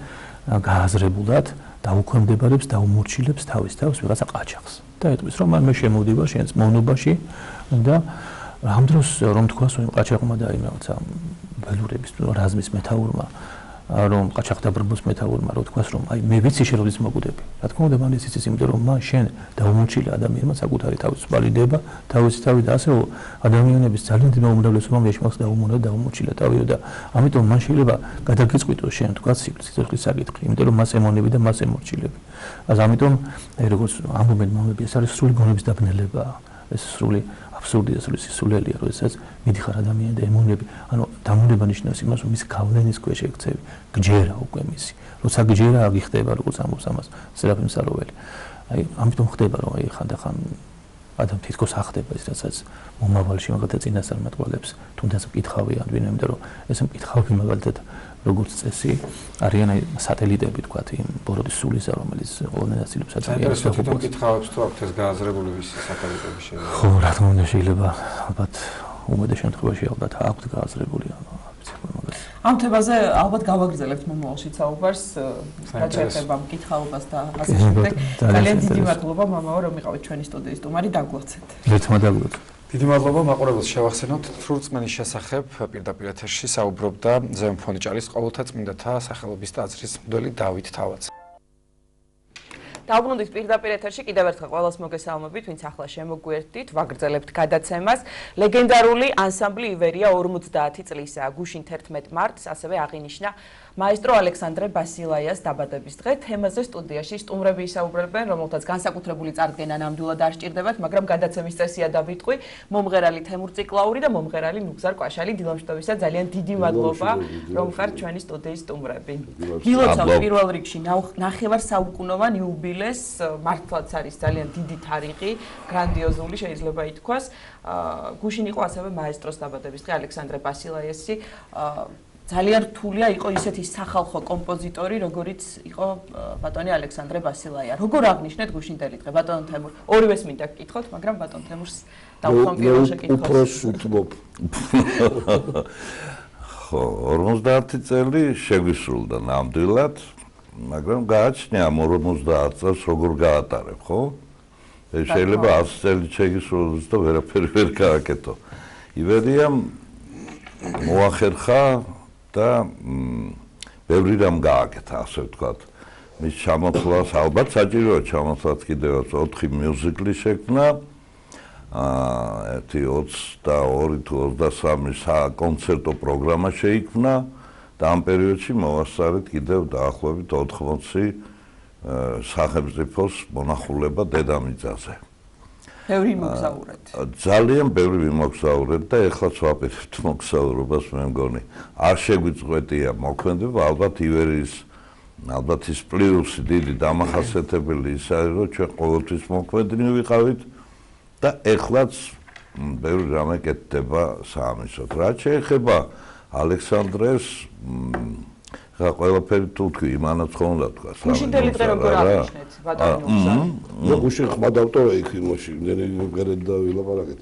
გააზრებულად დაუქვემდებარებს და უმორჩილებს თავის თავს ვიღაცა ყაჩაღს. და ეტყვის, რომ მე შემოვდივარ შენს მონობაში და ამ დროს რომ თქვას, რომ ყაჩაღმა და აი რაღაცა ველურების რაზმის მეთაურმა რომ ყაჩაღთა ბრბოს მეთაურმა რო თქვას, რომ აი მე ვიცი შენ როდის მოგვდები. რა თქმა უნდა, მან ის იცის, იმიტომ რომ მან შენ დაუმორჩილე ადამიანმა საკუთარი თავისუფალი დება, თავისი თავი და ასევე ადამიანების ძალიან დიდი უმრავლესობამ ეშმაკს დაუმორჩილა თავიო და ამიტომ მან შეიძლება გადაგიწყვიტოს შენ თქვა სიცოცხლის საკითხი, იმიტომ რომ მას ემონები და მას ემორჩილები. אז ამიტომ როგორც ამბობენ მამები, ეს არის სრული გონების დაბნელება, ეს სრული აბსურდია, სრული სისულელია, როდესაც მიდიხარ ადამიანი და ემონები, ანუ დამონება ნიშნავს იმას, რომ მის გავლენის ქვეშ ექცევი, გჯერა უკვე მისი. როცა გჯერა აგიხდება, როგორც ამბობს ამას სერაფიმ საროველი. აი, ამიტომ ხდება, რომ აი ხანდახან адам თითქოს ახდება ის, რასაც მომავალში მაგალითად წინასწარმეტყველებს თუნდაც მკითხავი ადვინა, იმიტომ რომ ეს მკითხავი მაგალითად როგორც წესი არიან აი სატელიტები თქვათ იმ ბოროტის სულისა, რომელიც ყოველდღე ასილებს ადამიანს და თვითონ მკითხავებს თუ აქვს ეს გააზრებული ვისი სატელიტები შეიძლება. ხო, რა თქმა უნდა შეიძლება, ალბათ უმეტეს შემთხვევაში ალბათ აქვს გააზრებული, ამ თემაზე ალბათ გავაგრძელებთ მომავალში საუბარს, გაჩერდება მკითხაობას და ასე შემდეგ. ძალიან დიდი მადლობა მამაო, რომ იყავით ჩვენი სტუდიის სტუმარი, დაგვაცეთ. ერთმა დაგვაცეთ. დიდი მადლობა მაყურებელს შევახსენოთ თურწმენის შესახებ პირდაპირ ეთერში საუბრობდა ზემფონიჭალის ყოველთა წმინდათა სახელობის ტაძრის მღვდელი დავით თავაძე. დავბრუნდით პირდაპირ ეთერში კიდევ ერთხელ ყველას მოგესალმებით, ვინც ახლა შემოგვიერთდით, ვაგრძელებთ გადაცემას. ლეგენდარული ანსამბლი ივერია 50 წლისაა. გუშინ 11 მარტს ასევე აღინიშნა მაესტრო ალექსანდრე ბასილაიას დაბადების დღე. თემაზე სტუდიაში სტუმრები ისაუბრებენ, რომელთაც განსაკუთრებული წარდგენა ნამდვილად არ სჭირდებათ, მაგრამ გადაცემის წესია დავიტყვი. მომღერალი თემურ ციკლაური და მომღერალი ნუგზარ კვაშალი. დილამშვიდობისა, ძალიან დიდი მადლობა, რომ ხართ ჩვენი სტუდიის სტუმრები. გილოცავთ პირველ რიგში ნახევარ საუკუნოვან იუბილეს, მართლაც არის ძალიან დიდი თარიღი, გრანდიოზული შეიძლება ითქვას. გუშინ იყო ასევე მაესტროს დაბადების დღე ალექსანდრე ბასილაიასი. ძალიან რთულია იყო ისეთი სახალხო კომპოზიტორი, როგორიც იყო ბატონი ალექსანდრე ბასილაია. როგორ აღნიშნეთ გუშინდელი დღე, ბატონ თემურ? ორივეს მინდა გკითხოთ, მაგრამ ბატონ თემურს დავუხმობ პირველ შეკითხვას. უფრო უთმობ. ხო, 50 წელი შეგვისრულდა ნამდვილად, მაგრამ გააჩნია ამ 50 წელს როგორ გაატარებ, ხო? ეს შეიძლება 100 წელი შეგისრულოს და ვერაფერი ვერ გააკეთო. ივერიამ მოახერხა და ბევრი რამ გააკეთა, ასე ვთქვათ. მის ჩამოთვლას ალბათ საჭიროა ჩამოთვლას კიდევაც 4 მიუზიკლი შექმნა. ერთი 22 თუ 23 საკონცერტო პროგრამა შეიქმნა და ამ პერიოდში მოვასწარეთ კიდევ დაახლოებით 80 სახელმწიფოს მონახულება დედამიწაზე. ბევრი მოგზაურეთ. ძალიან ბევრი მიმოგზაურეთ და ეხლაც ვაპირებთ მოგზაურობას, მე მგონი. არ შეგვიწყვეტია მოქმედება, ალბათ ივერიის ალბათ ის პლუსი დიდი დამახასიათებელი ის არის, რომ ჩვენ ყოველთვის მოქმედნი ვიყავით და ეხლაც ბევრი რამე კეთდება საამისოდ. რაც შეეხება ალექსანდრეს რა ყველაფერი თუ თქვი, იმანაც ხომ უნდა თქვა. გუშინდელი დღე როგორ აღნიშნეთ, ბატონო? მე გუშინ ხმა დავტოვე იქ იმაში, იმდენი მგერედ და ვილაპარაკეთ.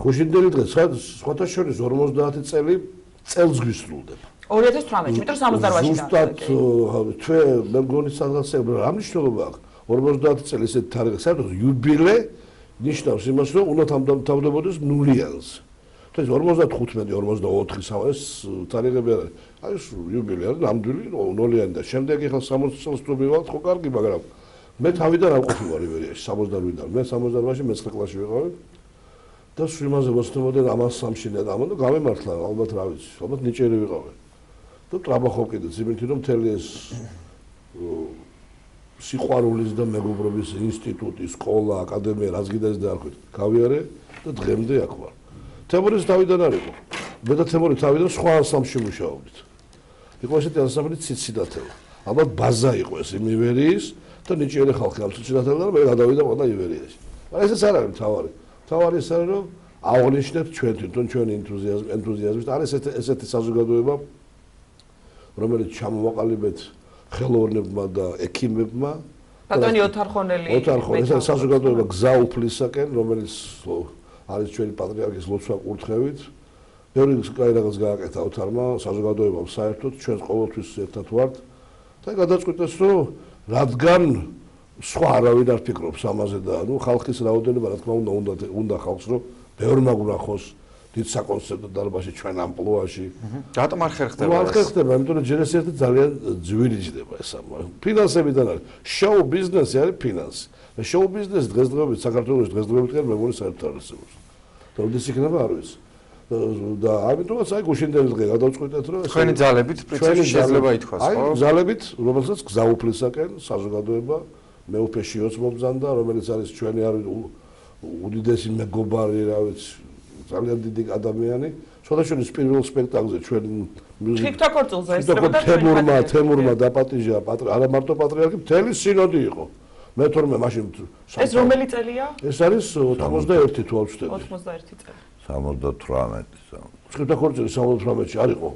გუშინდელი დღე სხვათა შორის 50 წელს გვისრულდება. 2018-ში, მეტყვი 68-ში ზუსტად თვე მე მგონი სადღაც რა მნიშვნელობა აქვს 50 წელი ესეთ თარიღი, საერთოდ იუბილე ნიშნავს იმას, რომ უნდა თავდებოდეს ნულიანზე. ეს 55-44 ეს თარიღები არის. აი ეს იუბილე არის ნამდვილი ნულიანი და შემდეგ ახლა 60 წელს თუ მივალთ, ხო კარგი, მაგრამ მე თავიდან არ ყოფილი ვარ იბერიაში 68-დან. მე 68-ში მე-9 კლასში ვიყავი. და იმაზე ვოცნებოდნენ ამას სამშინე და ამან და გამემართლა ალბათ რა ვიცი, ალბათ ნიჭიერი ვიყავი. და ტრაბახობ კიდე იმითი რომ მთელი ეს სიყვარულის და მეგობრობის ინსტიტუტი, სკოლა, აკადემია, რაც გინდა და არ ვქით, გავიარე და დღემდე აქ ვარ. თემურის თავიდან არ იყო. მე და თემური თავიდან სხვა სამში მუშაობდით. იყო ესეთი ანსამბლი ციციდათელა. ალბათ ბაზა იყო ეს იმივერიის და ნიჭიერი ხალხი ამ ციციდათელა და მე გადავიდა ყველა ივერიაში. მაგრამ ესეც არ არის მთავარი. მთავარი ის არის რომ აღნიშნეთ ჩვენ თვითონ ჩვენი ენთუზიაზმით არის ესეთი საზოგადოება რომელიც ჩამოვაყალიბეთ ხელოვნებმა და ექიმებმა ბატონი ოთარხონელი ეს საზოგადოება გზა უფლისაკენ რომელიც არის ჩვენი პატრიარქის ლოცვა კურთხევით ბევრი კაი რაღაც გააკეთა ოთარმა საზოგადოებამ საერთოდ ჩვენ ყოველთვის ერთად ვართ და გადაწყვიტეს რომ რადგან სხვა არავინ არ ფიქრობს ამაზე და ნუ ხალხის რაოდენობა რა თქმა უნდა ხალხს რომ ბევრ მაგურახოს დიდ საკონცერტო დარბაზში ჩვენ ამპლუაში. რატომ არ ხერხდება? არ ხერხდება, იმიტომ რომ ჯერ ეს ერთი ძალიან ძვირიჯდება ეს ამა. ფინანსებიდან არის. შოუ ბიზნესი არის ფინანსი. და შოუ ბიზნესი დღესდღეობით საქართველოს დღესდღეობით კი მე მგონი საერთოდ არ არსებობს. და როდის იქნება არ ვიცი. და ამიტომაც აი გუშინდელი დღე გადავწყვიტეთ რომ თქვენი ძალებით პრინციპში შეიძლება ითქვას, ხო? აი ძალებით, რომელსაც გზაუფლისაკენ საზოგადოება მეუფეში ოცმობზანდა, რომელიც არის ჩვენი არის უდიდესი მეგობარი, რა ვიცი ძალიან დიდი ადამიანი. შოდაშონის პირველ სპექტაკლზე ჩვენ TikTok-ზე ესწრებოდა თემურმა დაპატიჟა არა მარტო პატრიარქი, მთელი სინოდი იყო. მე თორმე მაშინ ეს რომელი წელია? ეს არის 81 თუ არ ვცდები. 81 წელი. 78-ი. TikTok-ზე 78-ში არ იყო.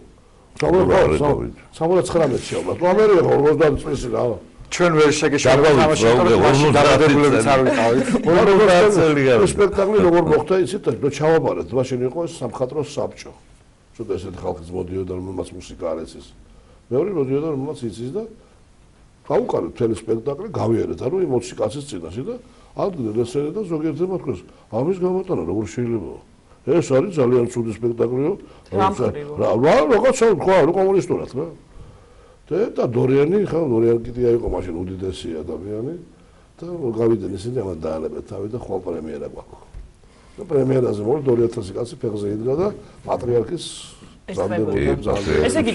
79-ში ალბათ. ამერი იყო 50 წლის რა. ჩვენ ვერ შეგეშალოთ თამაში დაბადებულებს არ ვიყავით. სპექტაკლი როგორ მოხდა იცით და ჩავაბარეთ მაშინ იყო ეს სამხატვრო საბჭო. ცოტა ესეთი ხალხის მოდიოდა რომელმაც მუსიკა არ ეცის. მეორე მოდიოდა რომელმაც იცის და გავუკარეთ მთელი სპექტაკლი გავიარეთ ანუ 20 კაცის წინაშე და ადგილ ესერე და ზოგიერთმა თქვეს ამის გამოტანა როგორ შეიძლება ეს არის ძალიან ცუდი სპექტაკლიო რა რაღაცა თქვა რა კომუნისტურად რა და დორიანი ხა დორიანი კიდია იყო მაშინ უდიდესი ადამიანი და გავიდნენ ისინი ამან დაალებეთ თავი და ხვალ პრემიერა გვაქვს და პრემიერაზე მოვიდა 2000 კაცი ფეხზე იდგა და პატრიარქის ესე იგი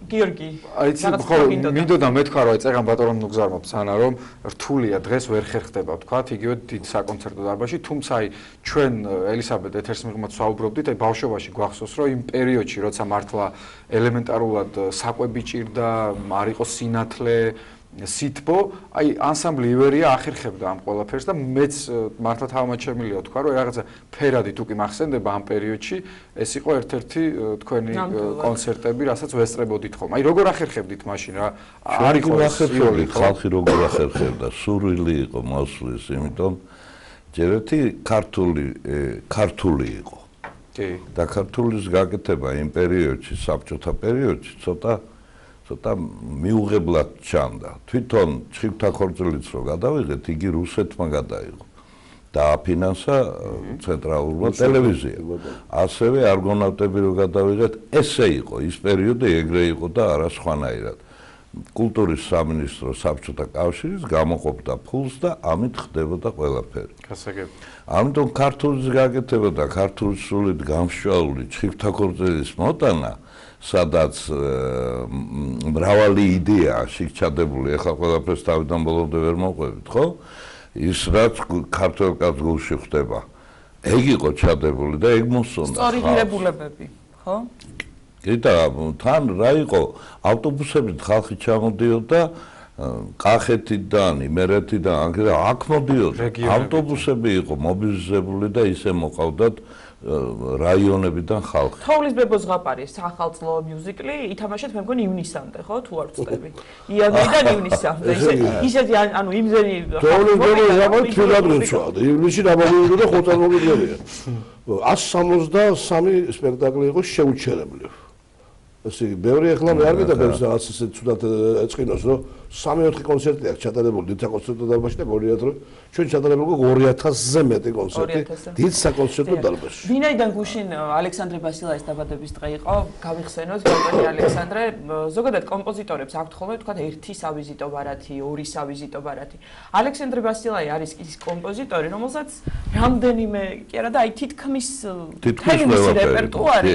გიორგი აიცი ხო მინდოდა მეთქვა რომ აი წეგან ბატონო ნუგზარმა ფსანა რომ რთულია დღეს ვერ ხერხდება ვთქვათ იგივე დიდ საკონცერტო დარბაზში თუმცა აი ჩვენ ელისაბედ ეთერს მიღმაც ვსაუბრობდით აი ბავშვობაში გვახსოვს რომ იმ პერიოდში როცა მართლა ელემენტარულად საკვები ჭირდა არ იყო სინათლე სითბო აი ანსამბლი ივერია ახერხებდა ამ ყველაფერს და მეც მართლა თავმაჩემილია თქვა რომ რაღაცა ფერადი თუ კი მახსენდება ამ პერიოდში ეს იყო ერთ-ერთი თქვენი კონცერტები რასაც ვესწრებოდით ხომ აი როგორ ახერხებდით მაშინ რა არ იყო ახერხებული ხალხი როგორ ახერხებდა სურვილი იყო მოსვლის იმიტომ ჯერეთი ქართული იყო კი და ქართულის გაკეთება იმ პერიოდში საბჭოთა პერიოდში ცოტა მიუღებლად ჩანდა. თვითონ ჭიქთა ხორცლიც რო გადავიღეთ, იგი რუსეთმა გადაიღო. დააფინანსა ცენტრალურმა ტელევიზიამ. ასევე არგონავტები რო გადავიღეთ, ესე იყო ის პერიოდი ეგრე იყო და არა სხვანაირად. კულტურის სამინისტრო საბჭოთა კავშირის გამოყოფდა ფულს და ამით ხდებოდა ყველაფერი. გასაგები. ამიტომ ქართულის გაკეთება და ქართულის სულით გამშვალული ჭიქთა ხორცლის მოტანა სადაც მრავალი იდეა შეჩადებული ახლა ყველაფერს თავიდან ბოლომდე ვერ მოყვებით ხო ის რაც ქართულ კაცს გულში ხდება ეგ იყო ჩადებული და ეგ მოსწონდა სწორი ღირებულებები ხო კიდე თან რა იყო ავტობუსებით ხალხი ჩამოდიოდა კახეთიდან იმერეთიდან აქ მოდიოდა ავტობუსები იყო მობილიზებული და ისე მოყავდათ რაიონებიდან ხალხი. თოვლის ბებოს ზღაპარი სახალხო მიუზიკლი ითამაშეთ მე მგონი ივნისამდე, ხო? თუ არ ვწდები. იანვრიდან ივნისამდე. ისეთი ანუ იმზენი თოვლის ბებოს ზღაპარი თბილად გეჩვა. ივნისში დამოგვიყვება და ხოთანმოგდია. 163 სპექტაკლი იყო შეუჩერებლი. ესე იგი, ბევრი ახლა მე არ მინდა ბევრს რაღაც ისე ცუდად ეწყინოს, რომ 3-4 კონცერტი აქვს ჩატარებული დიდ საკონცერტო დარბაზში და გონიათ რომ ჩვენ ჩატარებული 2000-ზე მეტი კონცერტი დიდ საკონცერტო დარბაზში. ვინაიდან გუშინ ალექსანდრე ბასილაის დაბადების დღე იყო, გავიხსენოთ გოგონი ალექსანდრე, ზოგადად კომპოზიტორებს აქვთ ხოლმე თქვა ერთი სავიზიტო ბარათი, ორი სავიზიტო ბარათი. ალექსანდრე ბასილაი არის ის კომპოზიტორი, რომელსაც რამდენიმე კი არა და აი თითქმის მთელი მისი რეპერტუარი,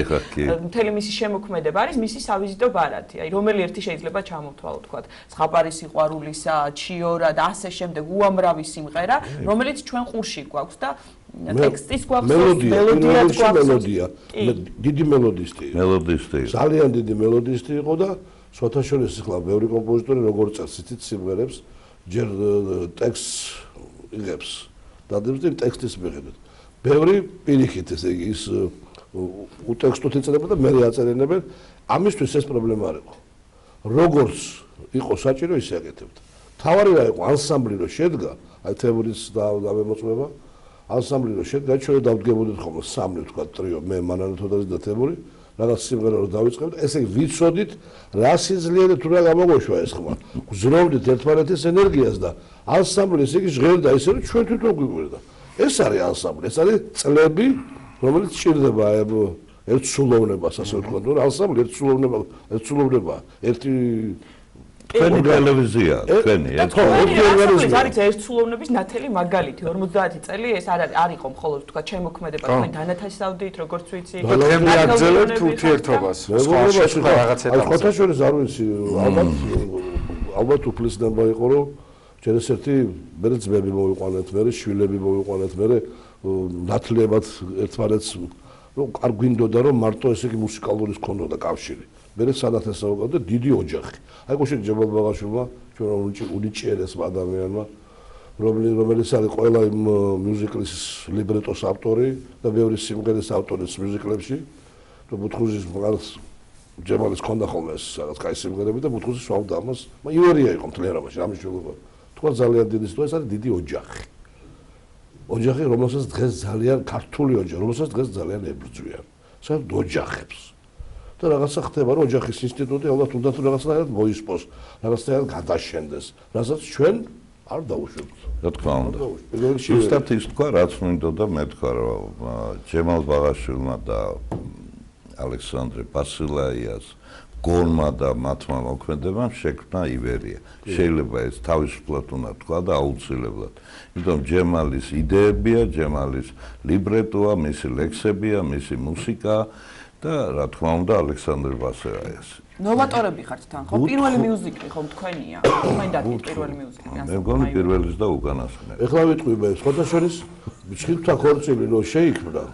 მთელი მისი შემოქმედება არის მისი სავიზიტო ბარათი. აი რომელი ერთი შეიძლება ჩამოვთვალო თქვა ზღაპარი სიყვარულისა, ჩიორა და ასე შემდეგ უამრავი სიმღერა, რომელიც ჩვენ ყურში გვაქვს და ტექსტის გვაქვს, მელოდია, დიდი მელოდისტი. ძალიან დიდი მელოდისტი იყო და სხვათაშორის ახლა ბევრი კომპოზიტორი როგორ წერს იცით სიმღერებს, ჯერ ტექსტს იღებს, დადებს და ტექსტის მიხედვით. ბევრი პირიქით ესე იგი ის ტექსტით ეწერება და მე აწერენებენ. ამისთვის ეს პრობლემა არ იყო. როგორც იყო საჭირო ისე აკეთებდა. თავარი რა იყო ანსამბლი რო შედგა, აი თემურის დამემოწმება, ანსამბლი რო შედგა, ჩვენ დავდგებოდით ხოლმე სამი თქვა ტრიო, მე მანანე თოდაზი და თემური, რაღაც სიმღერა რო დავიწყებთ, ესე იგი ვიცოდით რა სიძლიერე თუ რა გამოგვეშვა ეს ხმა. გზნობდით ერთმანეთის ენერგიას და ანსამბლი ესე იგი ჟღერდა ისე რომ ჩვენ თვითონ გვიგვირდა. ეს არის ანსამბლი, ეს არის წლები, რომელიც ჭირდება აი ერთსულოვნებას ასე ვთქვა, რომ ანსამბლი ერთსულოვნება, ერთი თქვენი ტელევიზია, თქვენი არის ერთსულოვნების ნათელი მაგალითი 50 წელი ეს არ იყო მხოლოდ თქვა ჩემოქმედება თქვენ დანათესავდით როგორც ვიცი გოლები აგზელებთ ურთიერთობას სხვა რაღაცებთან ხოთაშორის არ ვიცი ალბათ უფლისნება იყო რომ ჯერ ერთი მე ძმები მოვიყვანეთ მე შვილები მოვიყვანეთ მე ნათლებად ერთმანეთს რომ არ გვინდოდა რომ მარტო ესე იგი მუსიკალური ჰქონდოდა კავშირი მე სანათესაო და დიდი ოჯახი. აი გუშინ ჯემალ ბაღაშვილმა ჩვენ უნიჭიერეს ადამიანმა რომელიც არის ყველა იმ მიუზიკლის ლიბრეტოს ავტორი და ბევრი სიმღერის ავტორი მიუზიკლებში და ბუთხუზის მაგალითს ჯემალის ქონდა ხოლმე ეს რაღაც კაი სიმღერები და ბუთხუზი სვავდა ამას ივერია იყო მთლიანობაში ამის შეგუება თქვა ძალიან დიდი სიტყვა ეს არის დიდი ოჯახი ოჯახი რომელსაც დღეს ძალიან ქართული ოჯახი რომელსაც დღეს ძალიან ებრძვიან საერთოდ ოჯახებს და რაღაცა ხდება რომ ოჯახის ინსტიტუტი ალბათ უნდა თუ რაღაცნაირად მოისპოს რაღაცნაირად გადაშენდეს რასაც ჩვენ არ დაუშვებთ რა თქმა უნდა ზუსტად ის თქვა რაც მინდოდა მე თქვა რომ ჯემალ ბაღაშვილმა და ალექსანდრე ბასილაიას გონმა და მათმა მოქმედებამ შექმნა ივერია შეიძლება ეს თავისუფლად უნდა თქვა და აუცილებლად იმიტომ ჯემალის იდეებია ჯემალის ლიბრეტოა მისი ლექსებია მისი მუსიკა და რა თქმა უნდა ალექსანდრე ბასილაიას ნოვატორები ხართ თან ხო პირველი მიუზიკლი ხო თქვენია მაინდათი პირველი მიუზიკლი მე მგონი პირველის და უკანასკნელი ეხლა ვიტყვი მე სხვადასხვის ჩხილთა ქორწილი რო შეიქმნა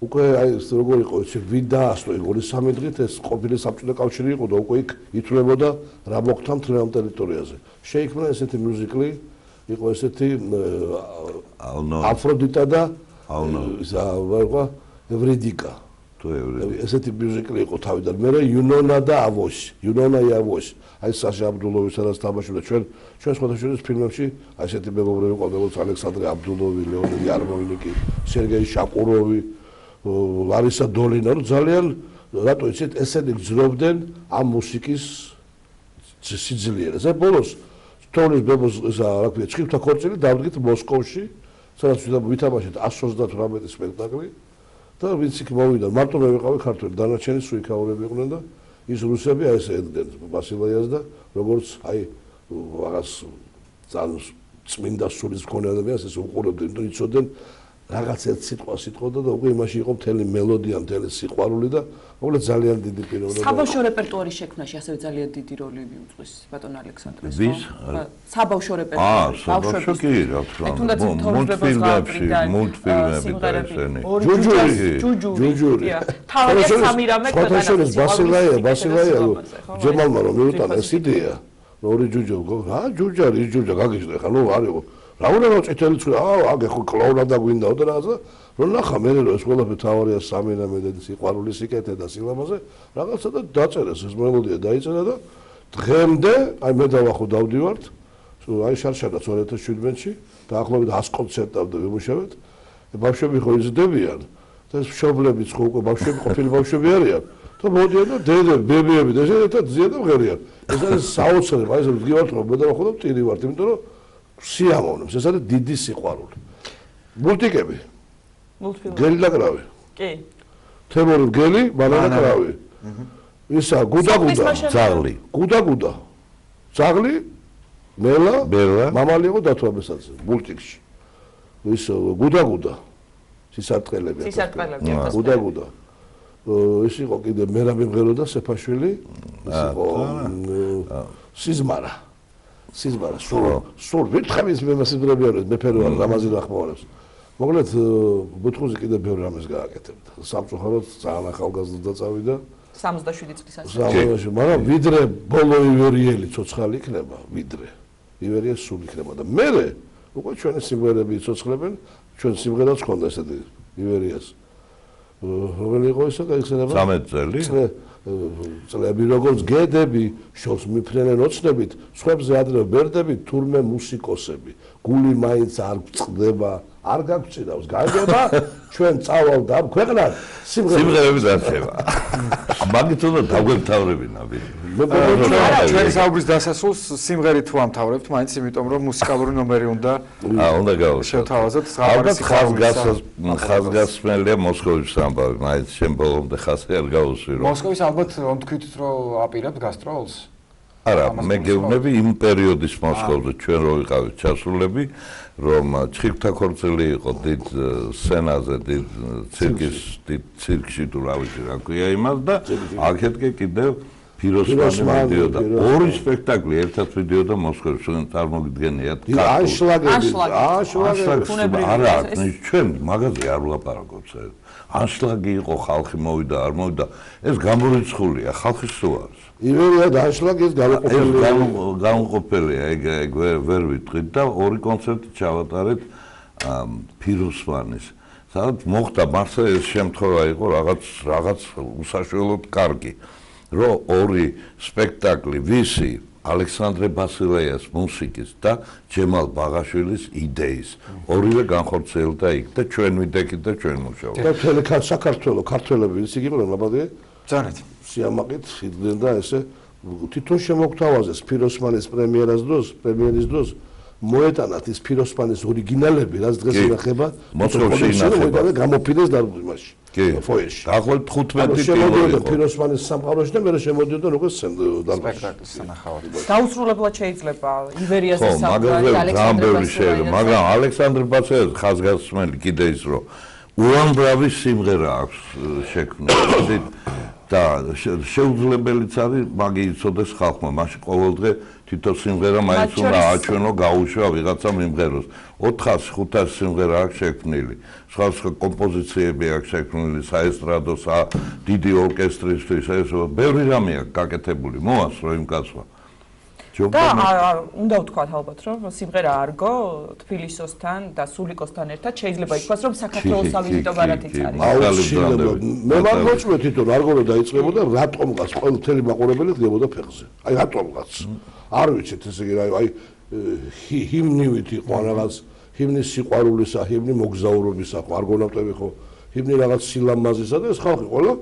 უკვე აი ეს როგორ იყო ეს ვინ დაასწრო 2-3 დღით ეს ყოფილი საბჭოთა კავშირი იყო და უკვე იქ ითვლებოდა რა მოხდა მთელ ტერიტორიაზე შეიქმნა ესეთი მიუზიკლი იყო ესეთი აფროდიტა და ევრიდიკა ესეთი მიუზიკლი იყო თავიდან მე იუნონა და ავოსი იუნონა იავოსი აი საშა აბდულოვი სადაც თამაშობდა ჩვენ სხვადასხვა ფილმებში აი ესეთი მეგობრები ყოლებს ალექსანდრე აბდულოვი ლეონიდი არმოინიკი სერგეი შაკუროვი ლარისა დოლინა რომ ძალიან რატო იცით ესენი გძნობდნენ ამ მუსიკის სიძლიერეს აი ბოლოს თოვლის ბებოს რა ქვია ჩხილთა ქორწილი დავდგით მოსკოვში სადაც ვითამაშეთ 138 სპექტაკლი და ვინც იქ მოვიდა მარტო მე ვიყავი ქართველი დანარჩენი სუიქაურები იყვნენ და ის რუსები აი ესე ედგნენ ბასილაიას და როგორც აი რაღაც ძალიან წმინდა სულის მქონე ადამიანს ეს უყურებდნენ და იცოდნენ რაღაც ერთ სიტყვას იტყოდა და უკვე იმაში იყო მთელი მელოდია მთელი სიყვარული და მოკლედ ძალიან დიდი პიროვნება საბავშვო რეპერტუარის შექმნაში ასევე ძალიან დიდი როლი მიუძღვის ბატონ ალექსანდრეს საბავშვო რეპერტუარი ბავშვები კი რა თქმა უნდა მულტფილმებში ჯუჯური თავად სამი რამე ქოთაშორის ბასილაია ჯემალმა რომ მიუტანა ეს იდეა ორი ჯუჯო რა ჯუჯარი ის ჯუჯა გაგიჟდა ხა ნუ არ იყო რა უნდა რომ წითელი ცუდა აგ ხო კლოუნადა გვინდაო და რაღაცა რომ ნახა მე რომ ეს ყველაფერი თავარია სამენამე და სიყვარული სიკეთე და სილამაზე რაღაცა და დაწერეს ეს მელოდია დაიწერა და დღემდე აი მე დავახო დავდივართ აი შარშადა 2017-ში დაახლოებით 100 კონცერტ დავდივიმუშავეთ ბავშვები ხო იზრდებიან და ეს მშობლებიც ხო უკვე ბავშვები ყოფილი ბავშვები არიან და მოდიან და დედები ბებიები და ესე და ძია და მღერიან ეს არის საოცრება აი ეს ვდგივართ რომ მე დავახო და მტირი ვართ იმიტომ რომ სიამოვნებს ეს არის დიდი სიყვარული მულტიკები გელი და კრავი კი თემური გელი ბანანა კრავი ისა გუდაგუდა ძაღლი გუდაგუდა ძაღლი მელა მამალი იყო დათვაბესაძე მულტიკში ის გუდაგუდა სისარტყელები გუდაგუდა ის იყო კიდე მერაბი მღეროდა სეფაშვილი ის იყო სიზმარა სულ ვითხების მე მასიბრები არის მეფერო არ ამაზე ნახმოვანებს მოკლედ ბუთხუზი კიდე ბევრ რამეს გააკეთებდა სამწუხაროდ ძალიან ახალგაზრდა წავიდა 67 წლის ასაკში მაგრამ ვიდრე ბოლო ივერიელი ცოცხალი იქნება ვიდრე ივერია სულ იქნება და მე უკვე ჩვენი სიმღერები იცოცხლებენ ჩვენ სიმღერაც ხონდა ესეთი ივერიას რომელი იყო ისა გაიხსენება 13 წლები როგორც გედები შორს მიფრენენ ოცნებით სხვებზე ადრე ბერდები თურმე მუსიკოსები გული მაინც არ წყდება არ გაგწირავს გაიგება ჩვენ წავალ და ქვეყნად სიმღერები დარჩება მაგით უნდა დაგვემთავრებინა ჩვენი საუბრის დასასრულს სიმღერით თუ ამთავრებთ მაინც იმიტომ რომ მუსიკალური ნომერი უნდა შევთავაზოთ ხაზგასმელია მოსკოვის ამბავი მაინც შენ ბოლომდე ხაზი არ გაუსვირო მოსკოვის ალბათ რომ თქვით რომ აპირებთ გასტროლს არა მე გეუბნები იმ პერიოდის მოსკოვზე ჩვენ რო ვიყავით ჩასულები რომ ჩხიკვთა ქორწილი იყო დიდ სცენაზე დიდ ცირკში თუ რა ვიცი რა ქვია იმას და აქეთკე კიდევ ფიროსმანი მიდიოდა ორი სპექტაკლი ერთად მიდიოდა მოსკოვში ჩვენ წარმოგიდგენიათ ანშლაგი არა ჩვენ მაგაზე არ ვლაპარაკობთ ანშლაგი იყო ხალხი მოვიდა არ მოვიდა ეს გამორიცხულია ხალხის სულ არის ივერია და ანშლაგის განუყოფელია ეგ ვერ ვიტყვით და ორი კონცერტი ჩავატარეთ ფიროსმანის სადაც მოხდა მართლა ეს შემთხვევა იყო რაღაც უსაშველოდ კარგი რომ ორი სპექტაკლი ვისი ალექსანდრე ბასილეიას მუსიკის და ჯემალ ბაღაშვილის იდეის ორივე განხორციელდა იქ და ჩვენ ვიდექით და ჩვენ მუშაობთ და მთელი საქართველოს ქართველები ის იყვნენ ლაბადია ძალიან სიამაყით იდგნენ და ესე თვითონ შემოგთავაზეს ფიროსმანის პრემიერის დროს მოეტანათ ის ფიროსმანის ორიგინალები რაც დღეს ინახება მოსკოვში ინახება და გამოფინეს დარგმაში ფოიეში დაახლოებით 15 შემოდიოდა ფიროსმანის სამყაროში და მე შემოდიოდა როგორც სპექტაკლის სანახავად დაუსრულებლად შეიძლება ივერიას სამყარო მაგრამ ალექსანდრე ბასილეიას ხაზგასმელი კიდე ის რომ უამრავი სიმღერა აქვს შექმნილი და შეუძლებელიც არის მაგი იცოდეს ხალხმა მაშინ ყოველდღე თითო სიმღერა მაინც უნდა აჩვენო გაუშვა ვიღაცა მიმღეროს 400-500 სიმღერა აქვს შექმნილი სხვა კომპოზიციები აქვს შექმნილი საესტრადო დიდი ორკესტრისთვის ეს ბევრი რამე აქვს გაკეთებული მოასწრო იმ კაცმა და უნდა ვთქვათ ალბათ რომ სიმღერა არგო თბილისოსთან და სულიკოსთან ერთად შეიძლება ითქვას რომ საქართველოს სავიზიტო ბარათიც არის მე მაგოწმე თვითონ არგო რომ დაიწყებოდა რატომღაც ყოველ მთელი მაყურებელი დგებოდა ფეხზე აი რატომღაც არ ვიცით ესე იგი აი ჰიმნივით იყო რაღაც ჰიმნის სიყვარულისა ჰიმნი მოგზაურობისა ხო არგონავტები ხო ჰიმნი რაღაც სილამაზისა და ეს ხალხი ყველა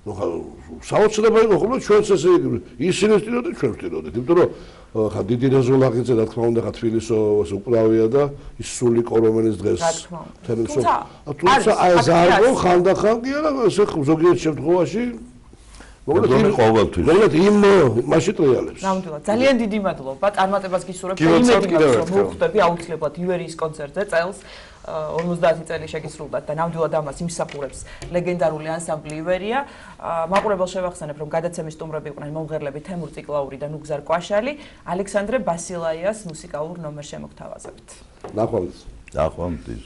ну საოცრება იყო ხოლმე ჩვენც ესე ისინი ვტიროთ და ჩვენ ვტიროდით იმიტომ რომ ხა დიდი რეზოლაღიძე რა თქმა უნდა ხა თბილისოს უკრავია და ის სულიკო რომელიც დღეს თუმცა აი ზარგო ხანდახან კი არა ესე ზოგიერთ შემთხვევაში მოგეთ იმ მაშინ ტრიალებს ნამდვილად ძალიან დიდი მადლობა წარმატებას გისურვებთ და იმედი მაქვს რომ მოხვდები აუცილებლად ივერიის კონცერტზე წელს 50 წელი შეგისრულდათ და ნამდვილად ამას იმსახურებს ლეგენდარული ანსამბლი ივერია. მაყურებელს შევახსენებ, რომ გადაცემის სტუმრები იყვნენ მომღერლები თემურ ციკლაური და ნუგზარ კვაშალი, ალექსანდრე ბასილაიას მუსიკალურ ნომერს შემოგთავაზებთ. ნახვამდის.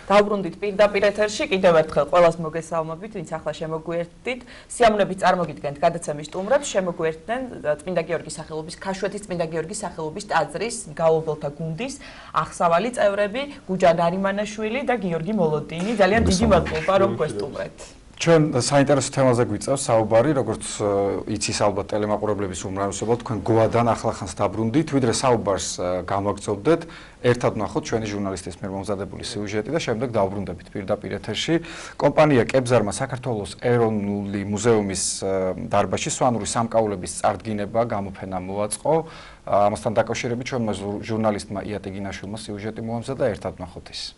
დავბრუნდით პირდაპირ ეთერში, კიდევ ერთხელ ყველას მოგესალმებით, ვინც ახლა შემოგვიერთდით. სიამოვნებით წარმოგიდგენთ გადაცემის სტუმრებს, შემოგვიერთდნენ წმინდა გიორგის სახელობის, ქაშვეთის წმინდა გიორგის სახელობის ტაძრის გაუგებელთა გუნდის აღსავალი წევრები, გუჯა ნარიმანაშვილი და გიორგი მოლოდინი. ძალიან დიდი მადლობა, რომ გვესტუმრეთ. ჩვენ საინტერესო თემაზე გვიწევს საუბარი, როგორც იცის ალბათ ტელემაყურებლების უმრავლესობა, თქვენ გვადან ახლახანს დაბრუნდით, ვიდრე საუბარს გამაგრძობდეთ, ერთად ვნახოთ ჩვენი ჟურნალისტის მიერ მომზადებული სიუჟეტი და შემდეგ დავბრუნდებით პირდაპირ ეთერში. კომპანია კებზარმა საქართველოს ეროვნული მუზეუმის დარბაზში სვანური სამკაულების წარდგინება გამოფენა მოაწყო. ამასთან დაკავშირებით ჩვენმა ჟურნალისტმა იატე გინაშვილმა სიუჟეტი მოამზადა, ერთად ვნახოთ ის.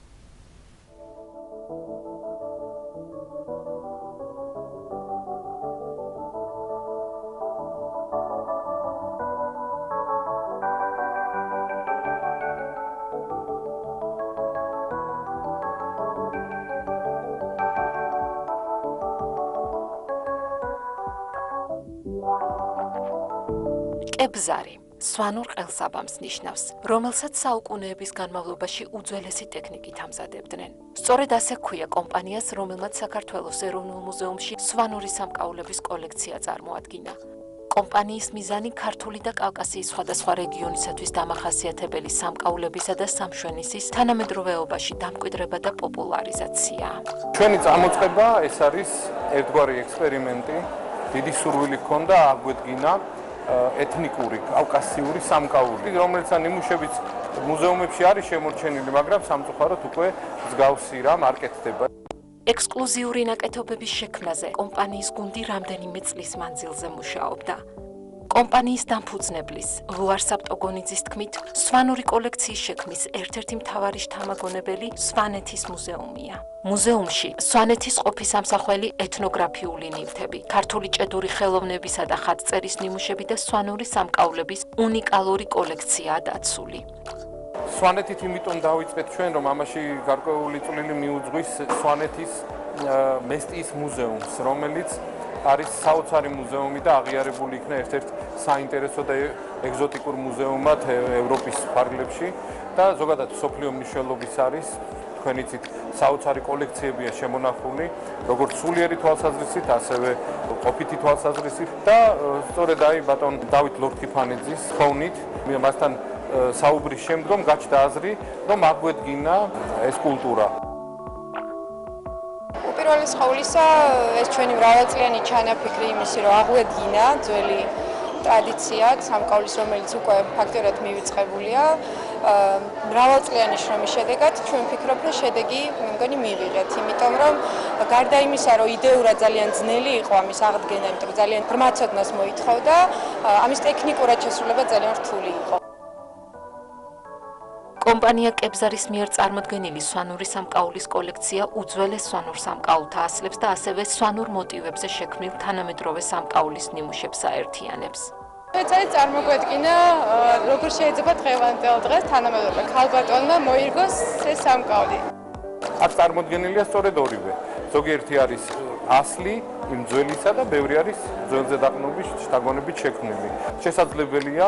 კებზარი სვანურ ყელსაბამს ნიშნავს, რომელსაც საუკუნეების განმავლობაში უძველესი ტექნიკით ამზადებდნენ. სწორედ ასე ჰქვია კომპანიას, რომელმაც საქართველოს ეროვნულ მუზეუმში სვანური სამკაულების კოლექცია წარმოადგინა. კომპანიის მიზანი ქართული და კავკასიის სხვადასხვა რეგიონისათვის დამახასიათებელი სამკაულებისა და სამშვენისის თანამედროვეობაში დამკვიდრება და პოპულარიზაცია. ჩვენი წამოწყება ეს არის ერთგვარი ექსპერიმენტი, დიდი სურვილი ჰქონდა აგვედგინა ეთნიკური კავკასიური სამკაული, რომელიც ნიმუშებიც მუზეუმებში არის შემორჩენილი, მაგრამ სამწუხაროდ უკვე მსგავსი რამ არ კეთდება. ექსკლუზიური ნაკეთობების შექმნაზე კომპანიის გუნდი რამდენიმე წლის მანძილზე მუშაობდა. კომპანიის დამფუძნებლის ლუარსაბ ტოგონიძის თქმით, სვანური კოლექციის შექმნის ერთ-ერთი მთავარი შთამაგონებელი სვანეთის მუზეუმია. მუზეუმში სვანეთის ყოფის ამსახველი ეთნოგრაფიული ნივთები, ქართული ჭედური ხელოვნებისა და ხატწერის ნიმუშები და სვანური სამკაულების უნიკალური კოლექციაა დაცული. სვანეთით იმიტომ დავიწყეთ ჩვენ, რომ ამაში გარკვეული წვლილი მიუძღვის სვანეთის მესტიის მუზეუმს, რომელიც არის საოცარი მუზეუმი და აღიარებული იქნა ერთ-ერთ საინტერესო და ეგზოტიკურ მუზეუმად ევროპის ფარგლებში და ზოგადად მსოფლიო მნიშვნელობის არის. თქვენ იცით, საოცარი კოლექციებია შემონახული, როგორც სულიერი თვალსაზრისით, ასევე ყოფითი თვალსაზრისით და სწორედ აი ბატონ დავით ლორთქიფანიძის თხოვნით, მასთან საუბრის შემდგომ გაჩნდა აზრი, რომ აგვედგინა ეს კულტურა. უპირველეს ყოვლისა, ეს ჩვენი მრავალწლიანი ჩანაფიქრი იმისი, რომ აღვედგინა ძველი ტრადიცია სამკაულის, რომელიც უკვე ფაქტობრივად მივიწყებულია. მრავალწლიანი შრომის შედეგად ჩვენ ვფიქრობ, რომ შედეგი მე მგონი მივიღეთ, იმიტომ რომ გარდა იმისა, რომ იდეურად ძალიან ძნელი იყო ამის აღდგენა, იმიტომ რომ ძალიან ღრმა ცოდნას მოითხოვდა, ამის ტექნიკურად შესრულება ძალიან რთული იყო. კომპანია კებზარის მიერ წარმოდგენილი სვანური სამკაულის კოლექცია უძველეს სვანურ სამკაულთა ასლებს და ასევე სვანურ მოტივებზე შექმნილ თანამედროვე სამკაულის ნიმუშებს აერთიანებს. ეცადეთ წარმოგვედგინა, როგორ შეიძლება დღევანდელ დღეს თანამედროვე ქალბატონმა მოირგოს ეს სამკაული. აქ წარმოდგენილია სწორედ ორივე. ზოგიერთი არის ასლი იმ ძველისა და ბევრი არის ძველზე დაყრდნობის შთაგონებით შექმნილი. შესაძლებელია,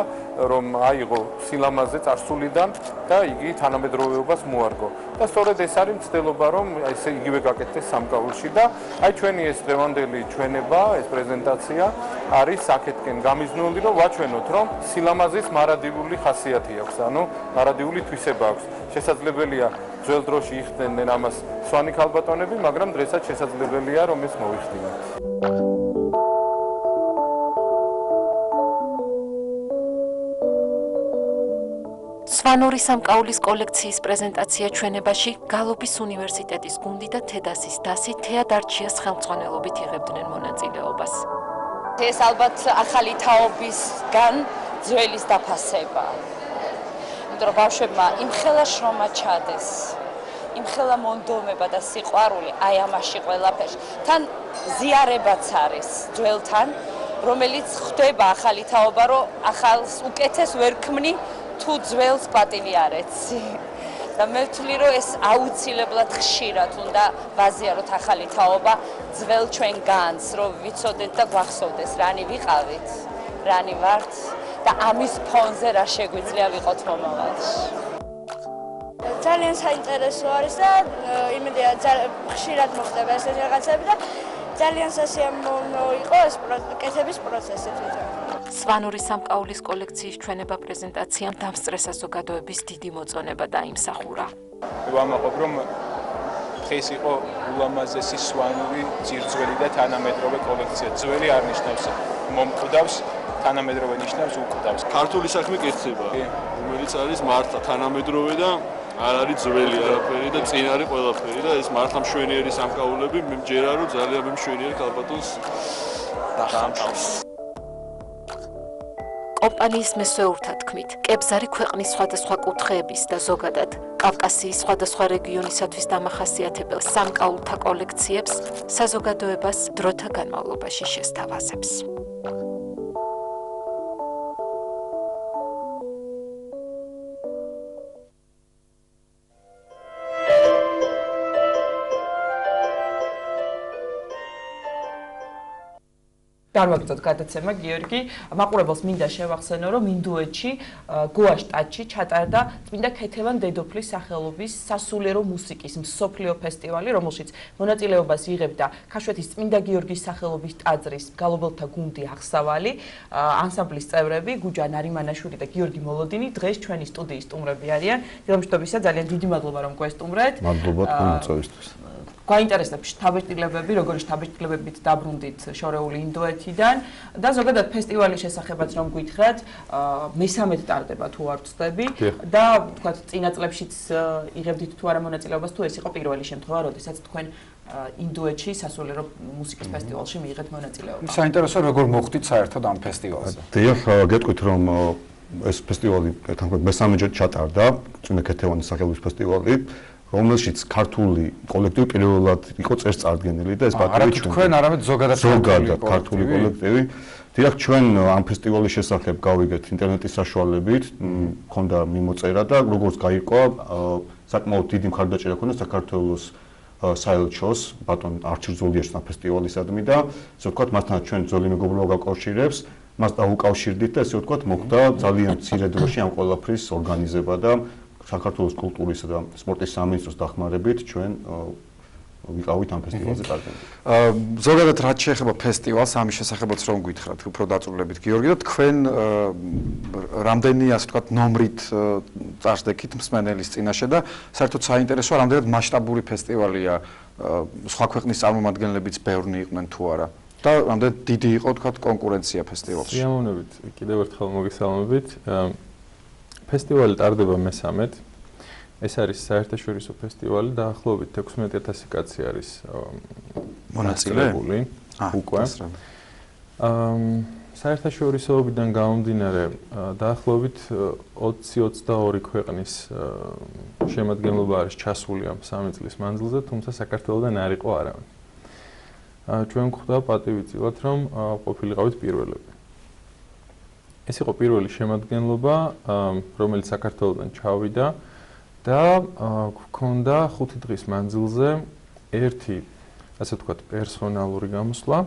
რომ აიღო სილამაზე წარსულიდან და იგი თანამედროვეობას მოარგო. და სწორედ ეს არის მცდელობა, რომ ესე იგივე გაკეთდეს სამკაულში და აი ჩვენი ეს დღევანდელი ჩვენება, ეს პრეზენტაცია არის აქეთკენ გამიზნული, რომ ვაჩვენოთ, რომ სილამაზის მარადიული ხასიათი აქვს, ანუ მარადიული თვისება აქვს. შესაძლებელია ძველ დროში იხდენდნენ ამას სვანი ქალბატონები, მაგრამ დღესაც შესაძლებელია, რომ ეს მოიხდინათ. სვანური სამკაულის კოლექციის პრეზენტაცია ჩვენებაში გალობის უნივერსიტეტის გუნდი და თედასის დასი თეადარჩიას ხელმძღვანელობით იღებდნენ მონაწილეობას. ეს ალბათ ახალი თაობისგან ძველის დაფასება. იმიტომ რომ ბავშვებმა იმხელა შრომა ჩადეს, იმხელა მონდომება და სიყვარული აი ამაში ყველაფერში. თან ზიარებაც არის ძველთან, რომელიც ხვდება ახალი თაობა, რომ ახალს უკეთეს ვერ ქმნი თუ ძველს პატივი არ ეცი. და მე ვთვლი, რომ ეს აუცილებლად ხშირად უნდა ვაზიაროთ ახალი თაობა ძველ ჩვენ განს, რომ ვიცოდეთ და გვახსოვდეს რანი ვიყავით, რანი ვართ და ამის ფონზე რა შეგვიძლია ვიყოთ მომავალში. ძალიან საინტერესო არის და იმედია ხშირად მოხდება ეს რაღაცები და ძალიან სასიამოვნო იყო ეს კეთების პროცესი თვითონ. სვანური სამკაულის კოლექციის ჩვენება პრეზენტაციამ დამსწრე საზოგადოების დიდი მოწონება დაიმსახურა. ვამაყობ რომ დღეს იყო ულამაზესი სვანური ძირძველი და თანამედროვე კოლექცია. ძველი არ ნიშნავს მომკვდავს, თანამედროვე ნიშნავს უკვდავს. ქართული საქმე კეთდება, რომელიც არის მართლა თანამედროვე და არ არის ძველი არაფერი და წინარი ყველაფერი და ეს მართლა მშვენიერი სამკაულები მე მჯერა რომ ძალიან მშვენიერი ქალბატონს დახამტავს. კომპანიის მესვეურთა თქმით, კებზარი ქვეყნის სხვადასხვა კუთხეების და ზოგადად კავკასიის სხვადასხვა რეგიონისათვის დამახასიათებელ სამკაულთა კოლექციებს საზოგადოებას დროთა განმავლობაში შესთავაზებს. Darvagdzot გადაცემა გიორგი, მაყურებელს მინდა შევახსენო, რომ ინდუეთში გოა შტატში ჩატარდა წმინდა ქეთევან დედოფლის სახელობის სასულიერო მუსიკის მსოფლიო ფესტივალი, რომელშიც მონაწილეობას იღებდა ქაშვეთის წმინდა გიორგის სახელობის ტაძრის მგალობელთა გუნდი აღსავალი, ანსამბლის წევრები გუჯა ნარიმანაშვილი და გიორგი მოლოდინი დღეს ჩვენი სტუდიის სტუმრები არიან. დილამშვიდობისა, ძალიან დიდი მადლობა რომ გვესტუმრეთ. მადლობა თქვენ მოწვევისთვის. გვაინტერესებს შთაბეჭდილებები, როგორი შთაბეჭდილებებით დაბრუნდით შორეული ინდოეთიდან და ზოგადად ფესტივალის შესახებაც რომ გითხრათ, მესამედ ტარდება თუ არ ვცდები და თქვათ წინა წლებშიც იღებდით თუ არა მონაწილეობას თუ ეს იყო პირველი შემთხვევა, როდესაც თქვენ ინდოეთში სასულიერო მუსიკის ფესტივალში მიიღეთ მონაწილეობა. საინტერესო როგორ მოხვდით საერთოდ ამ ფესტივალზე? დიახ, გეტყვით რომ ეს ფესტივალი თამქ მესამეჯერ ჩატარდა, წმინდა ქეთევანის სახელობის ფესტივალი. რომელშიც ქართული კოლექტივი პირველად იყო წარდგენილი და ეს პატივი თქვენ არამედ ზოგადად ქართული კოლექტივი. დიახ, ჩვენ ამ ფესტივალის შესახებ გავიგეთ ინტერნეტის საშუალებით, მქონდა მიმოწერა და როგორც გაირკვა, საკმაოდ დიდი მხარდაჭერა ჰქონდა საქართველოს საელჩოს ბატონ არჩილ ზოლიაშვილის ამ ფესტივალისადმი და ესე ვთქვათ, მასთან ჩვენ ძველი მეგობრობა გაკავშირებს, მას დაუკავშირდით და ესე ვთქვათ, მოხდა ძალიან მცირე დროში ამ ყველაფრის ორგანიზება და საქართველოს კულტურისა და სპორტის სამინისტროს დახმარებით ჩვენ ვიყავით ამ ფესტივალზე წარდგენილი. ზოგადად რაც შეეხება ფესტივალს, ამის შესახებაც რომ გითხრათ, უფრო დაწვრილებით გიორგი და თქვენ რამდენი ასე ვთქვათ ნომრით წარსდექით მსმენელის წინაშე და საერთოდ საინტერესოა რამდენად მასშტაბური ფესტივალია, სხვა ქვეყნის წარმომადგენლებიც ბევრნი იყვნენ თუ არა და რამდენად დიდი იყო ვთქვათ კონკურენცია ფესტივალში. სიამოვნებით, კიდევ ერთხელ მოგესალმებით. ფესტივალი ტარდება მესამედ. ეს არის საერთაშორისო ფესტივალი, დაახლოებით 16,000 კაცი არის მონაწილეებული უკვე. საერთაშორისოებიდან გამომდინარე, დაახლოებით 20-22 ქვეყნის შემადგენლობა არის ჩასული ამ 3 წლის მანძილზე, თუმცა საქართველოსდან არ იყო არავინ. ჩვენ გვხვდა პატივი წილად, რომ ყოფილიყავით პირველები. ეს იყო პირველი შემადგენლობა, რომელიც საქართველოსდან ჩავიდა და გვქონდა 5 დღის მანძილზე ერთი, ასე ვთქვათ, პერსონალური გამოსვლა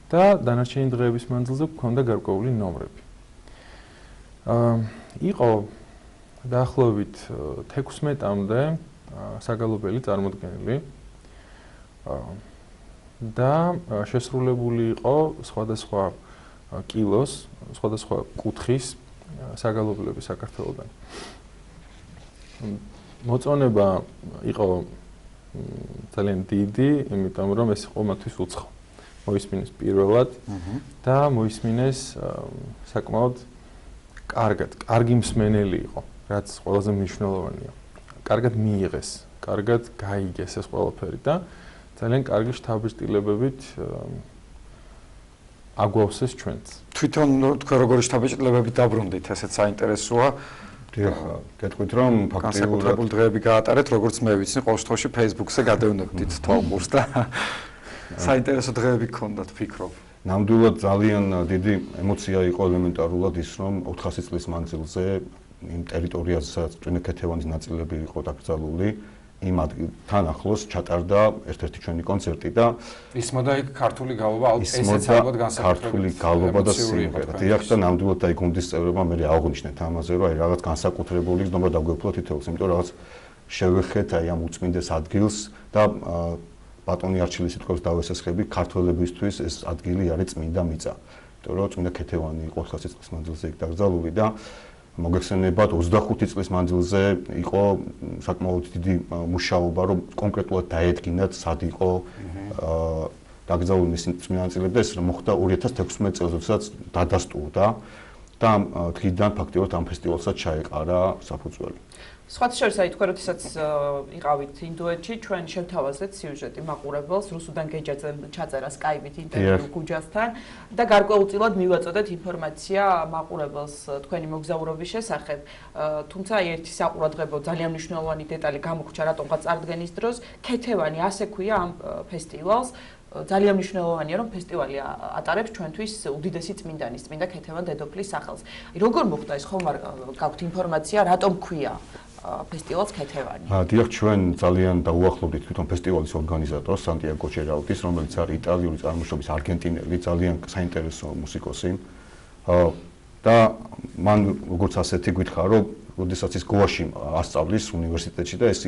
და დანარჩენი დღეების მანძილზე გვქონდა გარკვეული ნომრები. იყო დაახლოებით 16-მდე საგალობელი წარმოდგენილი და შესრულებული იყო სხვადასხვა კილოს, სხვადასხვა კუთხის საგალობლები საქართველოსდან. მოწონება იყო ძალიან დიდი, იმიტომ რომ ეს იყო მათთვის უცხო. მოისმინეს პირველად და მოისმინეს საკმაოდ კარგი მსმენელი იყო, რაც ყველაზე მნიშვნელოვანია. კარგად მიიღეს, კარგად გაიგეს ეს ყველაფერი და ძალიან კარგი შთაბეჭდილებებით აგვავსეს ჩვენც. თვითონ თქვენ როგორი შთაბეჭდილებებით დაბრუნდით, ესეც საინტერესოა. დიახ, გეტყვით რომ ფაქტიურად დღეები გაატარეთ, როგორც მე ვიცი, ყოველ შემთხვევაში Facebook-ზე გადავნებდით თვალყურს და საინტერესო დღეები გქონდათ, ვფიქრობ. ნამდვილად ძალიან დიდი ემოცია იყო ელემენტარულად ის, რომ 400 წლის მანძილზე იმ ტერიტორიაზე, სადაც წმინდა ქეთევანის ნაწილები იყო დაკრძალული, იმ თან ახლოს ჩატარდა ერთ-ერთი ჩვენი კონცერტი და ისმოდა იქ ქართული გალობა, ესეც ალბათ განსაკუთრებით ქართული გალობა და სიმღერა. დიახ, და ნამდვილად აი გუნდის წევრებმა მე აღნიშნეთ ამაზე, რომ აი რაღაც განსაკუთრებული გზნობა დაგვეფლა თითოეულს, იმიტომ რომ რაღაც შევეხეთ აი ამ უწმინდეს ადგილს და ბატონი არჩილის სიტყვებს დავესესხები, ქართველებისთვის ეს ადგილი არის წმინდა მიწა. იმიტომ რომ წმინდა ქეთევანი იყო 400 წლის მანძილზე იქ დაკრძალული და მოგეხსენებათ 25 წლის მანძილზე იყო საკმაოდ დიდი მუშაობა, რომ კონკრეტულად დაედგინათ სად იყო დაკრძალული მისი წმინდანწილები და ეს მოხდა 2016 წელს, როდესაც დადასტურდა და დღიდან ფაქტიურად ამ ფესტივალსაც ჩაეყარა საფუძველი. სხვათა შორის აი თქვენ როდესაც იყავით ინდოეთში, ჩვენ შევთავაზეთ სიუჟეტი მაყურებელს რუსუდან გეჯაძე ჩაწერა Skype-ით ინტერვიუ გუჯასთან და გარკვეულწილად მივაწოდეთ ინფორმაცია მაყურებელს თქვენი მოგზაურობის შესახებ. თუმცა აი ერთი საყურადღებო ძალიან მნიშვნელოვანი დეტალი გამოგვჭა რატომღაც წარდგენის დროს, ქეთევანი ასე ქვია ამ ფესტივალს. ძალიან მნიშვნელოვანია რომ ფესტივალი ატარებს ჩვენთვის უდიდესი წმინდანის, წმინდა ქეთევან დედოფლის სახელს. როგორ მოხდა ეს ხომ არ გაქვთ ინფორმაცია რატომ ქვია ფესტივალს ქეთევანი? დიახ, ჩვენ ძალიან დაუახლოვდით თვითონ ფესტივალის ორგანიზატორს სანტიაგო ჯერალდის, რომელიც არის იტალიური წარმოშობის არგენტინელი, ძალიან საინტერესო მუსიკოსი. და მან როგორც ასეთი გითხრა, რომ როდესაც ის გოაში ასწავლის უნივერსიტეტში და ეს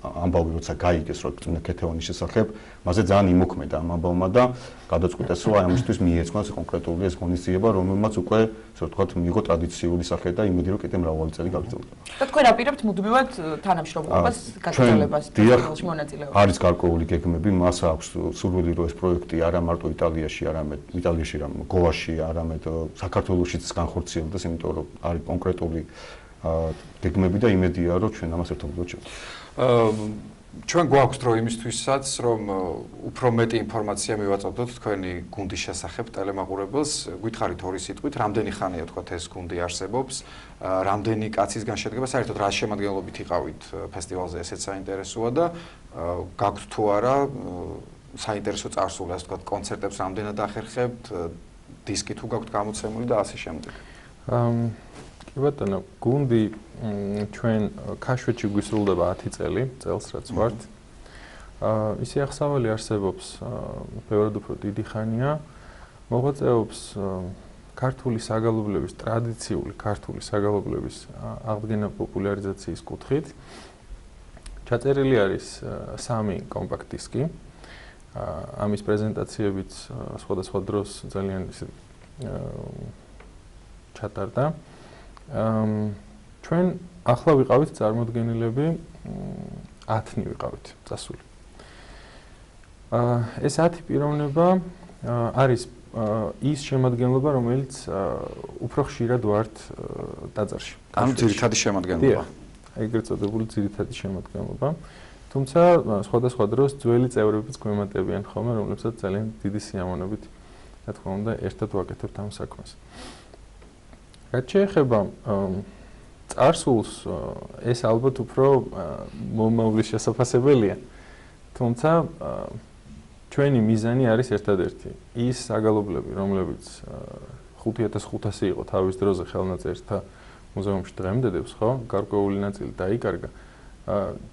ამბავი როცა გაიგეს რომ წმინდა ქეთევანის შესახებ, მასზე ძალიან იმოქმედა ამ ამბავმა და გადაწყვიტეს რომ აი ამისთვის მიეცნოს კონკრეტული ეს ღონისძიება, რომელმაც უკვე ასე ვთქვათ მიიღო ტრადიციული სახე და იმედი რომ კიდევ მრავალი წელი გაგრძელდება. და თქვენ აპირებთ მუდმივად თანამშრომლობას, გაგრძელებას ფესტივალში მონაწილეობას? არის გარკვეული გეგმები, მას აქვს სურვილი რომ ეს პროექტი არა მარტო იტალიაში, არამედ გოვაში, არამედ საქართველოშიც განხორციელდეს, იმიტომ რომ არის კონკრეტული გეგმები და იმედია რომ ჩვენ ამას ერთობლივად ჩვენ გვაქვს დრო იმისთვისაც, რომ უფრო მეტი ინფორმაცია მივაწოდოთ თქვენი გუნდის შესახებ ტელემაყურებელს. გითხარით ორი სიტყვით, რამდენი ხანია თქვათ ეს გუნდი არსებობს, რამდენი კაცისგან შედგება, საერთოდ რა შემადგენლობით იყავით ფესტივალზე, ესეც საინტერესოა და გაქვთ თუ არა საინტერესო წარსული, ასე ვთქვათ, კონცერტებს რამდენად ახერხებთ, დისკი თუ გაქვთ გამოცემული და ასე შემდეგ. კი ბატონო, გუნდი ჩვენ ქაშვეთში გვისრულდება 10 წელს რაც ვართ. ისი ახსავალი არსებობს ბევრად უფრო დიდი ხანია. მოღვაწეობს ქართული საგალობლების, ტრადიციული ქართული საგალობლების აღდგენა პოპულარიზაციის კუთხით. ჩაწერილი არის 3 კომპაქტ დისკი. ამის პრეზენტაციებიც სხვადასხვა დროს ძალიან ჩატარდა. ჩვენ ახლა ვიყავით წარმოდგენილები 10 ვიყავით წასული. ეს 10 პიროვნება არის ის შემადგენლობა, რომელიც უფრო ხშირად ვართ ტაძარში. ანუ ძირითადი შემადგენლობა. ეგრეთ წოდებული ძირითადი შემადგენლობა. თუმცა სხვადასხვა დროს ძველი წევრებიც გვემატებიან ხოლმე, რომლებსაც ძალიან დიდი სიამოვნებით, რა თქმა უნდა, ერთად ვაკეთებთ ამ საქმეს. რაც შეეხება წარსულს, ეს ალბათ უფრო მომავლის შესაძლებელია. თუმცა ჩვენი მიზანი არის ერთადერთი. ის საგალობლები, რომლებიც 5500 იყო თავის დროზე ხელნაწერთა მუზეუმში დღემდე, ხო? გარკვეული ნაწილი დაიკარგა.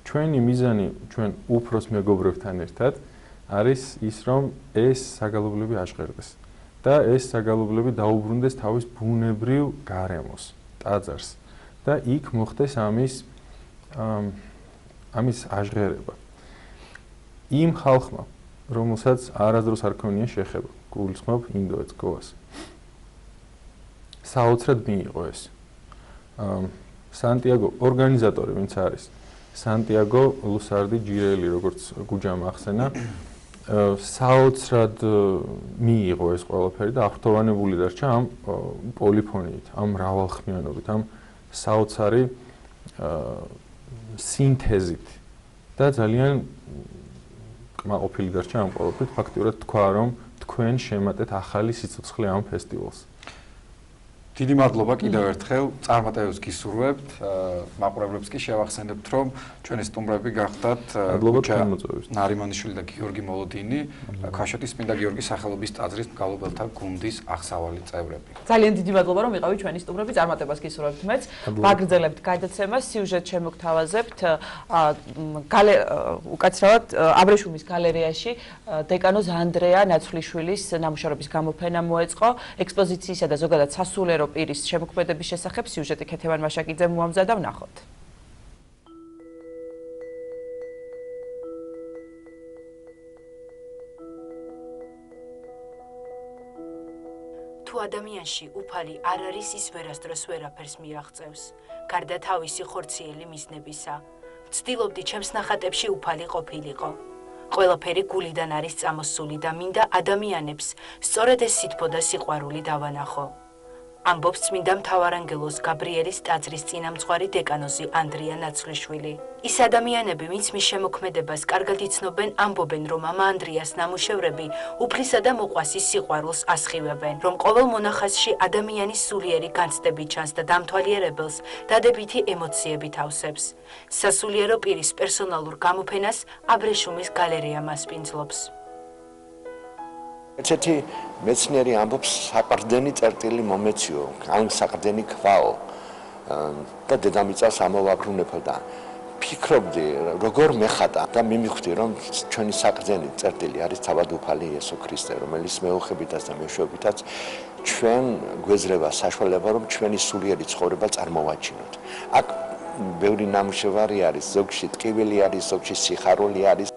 ჩვენი მიზანი, ჩვენ უფროს მეგობრებთან ერთად არის ის, რომ ეს საგალობლები აჟღერდეს. და ეს საგალობლები დაუბრუნდეს თავის ბუნებრივ გარემოს, ტაძარს და იქ მოხდეს ამის აჟღერება. იმ ხალხმა, რომელსაც არასდროს არ ქონია შეხება, გულისხმობ ინდოეთს, გოას. საოცრად მიიღო ეს. სანტიაგო ორგანიზატორი ვინც არის, სანტიაგო ლუსარდი ჯირელი, როგორც გუჯამ ახსენა, საოცრად მიიღო ეს ყველაფერი და აღფრთოვანებული დარჩა ამ პოლიფონიით, ამ მრავალხმიანობით, ამ საოცარი სინთეზით და ძალიან კმაყოფილი დარჩა ამ ყველაფრით. ფაქტიურად თქვა, რომ თქვენ შემატეთ ახალი სიცოცხლე ამ ფესტივალს. დიდი მადლობა კიდევ ერთხელ, წარმატებებს გისურვებთ, მაყურებლებს კი შევახსენებთ, რომ ჩვენი სტუმრები გახდათ ნარიმანიშვილი და გიორგი მოლოდინი, ქაშვეთის წმინდა გიორგის სახელობის ტაძრის მგალობელთა გუნდის აღსავალი წევრები. ძალიან დიდი მადლობა, რომ იყავით ჩვენი სტუმრები, წარმატებას გისურვებთ მეც. ვაგრძელებთ გადაცემას, სიუჟეტ შემოგთავაზებთ უკაცრავად აბრეშუმის გალერეაში დეკანოზ ანდრეა ნაცვლიშვილის ნამუშევრების გამოფენა მოეწყო, ექსპოზიციისა და ზოგადად სასულიერო პირის შემოქმედების შესახებ სიუჟეტი ქეთევან მაშაკიძემ მოამზადა, ვნახოთ. თუ ადამიანში უფალი არ არის, ის ვერასდროს ვერაფერს მიაღწევს, გარდა თავისი ხორციელი მიზნებისა. ვცდილობდი ჩემს ნახატებში უფალი ყოფილიყო. ყველაფერი გულიდან არის წამოსული და მინდა ადამიანებს სწორედ ეს სითბო და სიყვარული დავანახო. ამბობს წმინდა მთავარანგელოს გაბრიელის ტაძრის წინამძღვარი დეკანოზი ანდრია ნაცვლიშვილი. ის ადამიანები, ვინც მის შემოქმედებას კარგად იცნობენ, ამბობენ, რომ ამა ანდრიას ნამუშევრები უფლისა და მოყვასის სიყვარულს ასხივებენ, რომ ყოველ მონახაზში ადამიანის სულიერი განცდები ჩანს და დამთვალიერებელს დადებითი ემოციებით ავსებს. სასულიერო პირის პერსონალურ გამოფენას აბრეშუმის გალერეა მასპინძლობს. Ეცეთი მეცნიერი ამბობს საყრდენი წერტილი მომეციო, ან საყრდენი ქვაო და დედამიწას ამოვაბრუნებო და ფიქრობდი, როგორ მეხატა და მიმივხვდი, რომ ჩვენი საყრდენი წერტილი არის თავად უფალი იესო ქრისტე, რომელიც მეუხებითაც და მეშვეობითაც ჩვენ გვეძლევა საშუალება, რომ ჩვენი სულიერი ცხოვრება წარმოვაჩინოთ. აქ ბევრი ნამუშევარი არის, ზოგში ტკივილი არის, ზოგში სიხარული არის.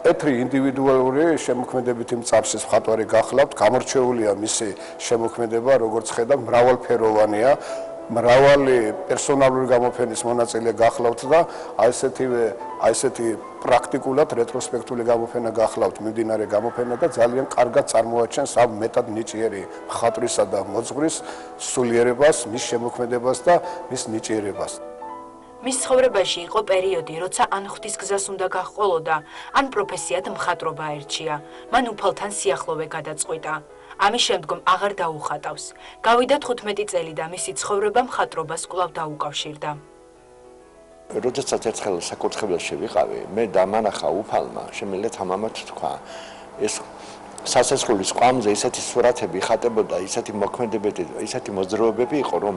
ეთრი ინდივიდუალური შემოქმედებითი მწარსის მხატვარი გახლავთ, გამორჩეულია მისი შემოქმედება, როგორც ხედავთ, მრავალფეროვანია, მრავალი პერსონალური გამოფენის მონაწილე გახლავთ და ესეთი პრაქტიკულად რეტროსპექტული გამოფენა გახლავთ, მიმდინარე გამოფენა და ძალიან კარგად წარმოაჩენს ამ მეტად ნიჭიერი მხატვრისა და მოძღვრის სულიერებას, მის შემოქმედებას და მის ნიჭიერებას. მის ცხოვრებაში იყო პერიოდი, როცა ან ღვთისგზას უნდა გაჰყოლოდა, ან პროფესიად მხატვრობა ერჩია. მან უფალთან სიახლოვე გადაწყვიტა. ამის შემდგომ აღარ დაუხატავს. გავიდა 15 წელი და მისი ცხოვრება მხატვრობას კვლავ დაუკავშირდა. როდესაც ერთხელ საკურთხეველში ვიყავი, მე დამანახა უფალმა, შემიძლია თამამად თქვა, ეს სასესხულის კვამზე ისეთი სურათები ხატებოდა, ისეთი მოქმედებები, ისეთი მოძრაობები იყო, რომ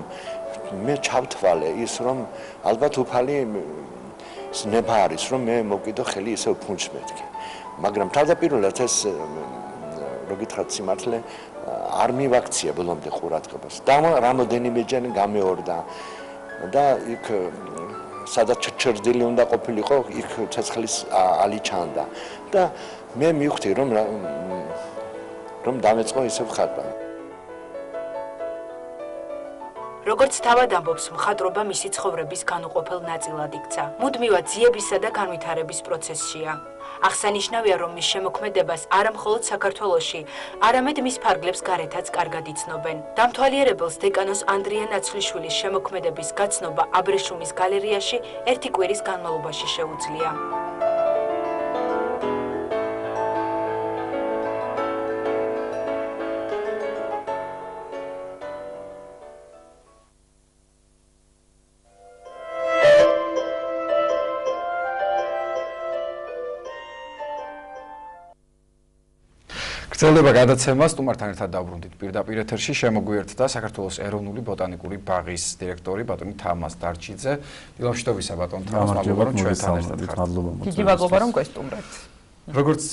მე ჩავთვალე ის, რომ ალბათ უფალი ნება არის, რომ მე მოვკიდო ხელი ისევ ფუნჩს მეთქი. მაგრამ თავდაპირველად ეს რო გითხრათ სიმართლე არ მივაქცია ბოლომდე ყურადღებას. და რამოდენიმეჯერ გამეორდა და იქ სადაც ჩრდილი უნდა ყოფილიყო, იქ ცეცხლის ალი ჩანდა და მე მივხვდი რომ დამეწყო ისევ ხატვა. როგორც თავად ამბობს, მხატვრობა მისი ცხოვრების განუყოფელ ნაწილად იქცა. მუდმივად ძიებისა და განვითარების პროცესშია. აღსანიშნავია, რომ მის შემოქმედებას არა მხოლოდ საქართველოში, არამედ მის ფარგლებს გარეთაც კარგად იცნობენ. დამთვალიერებელს დეკანოს ანდრია ნაცვლიშვილის შემოქმედების გაცნობა აბრეშუმის გალერეაში ერთი კვირის განმავლობაში შეუძლია. გრძელდება გადაცემა, სტუმართან ერთად დავბრუნდით პირდაპირ ეთერში, შემოგვიერთდა საქართველოს ეროვნული ბოტანიკური ბაღის დირექტორი ბატონი თამაზ დარჩიძე. დილამშვიდობისა ბატონ თამაზ, მადლობა რომ ჩვენთან ერთად ხართ. დიდი მადლობა რომ გვესტუმრეთ. როგორც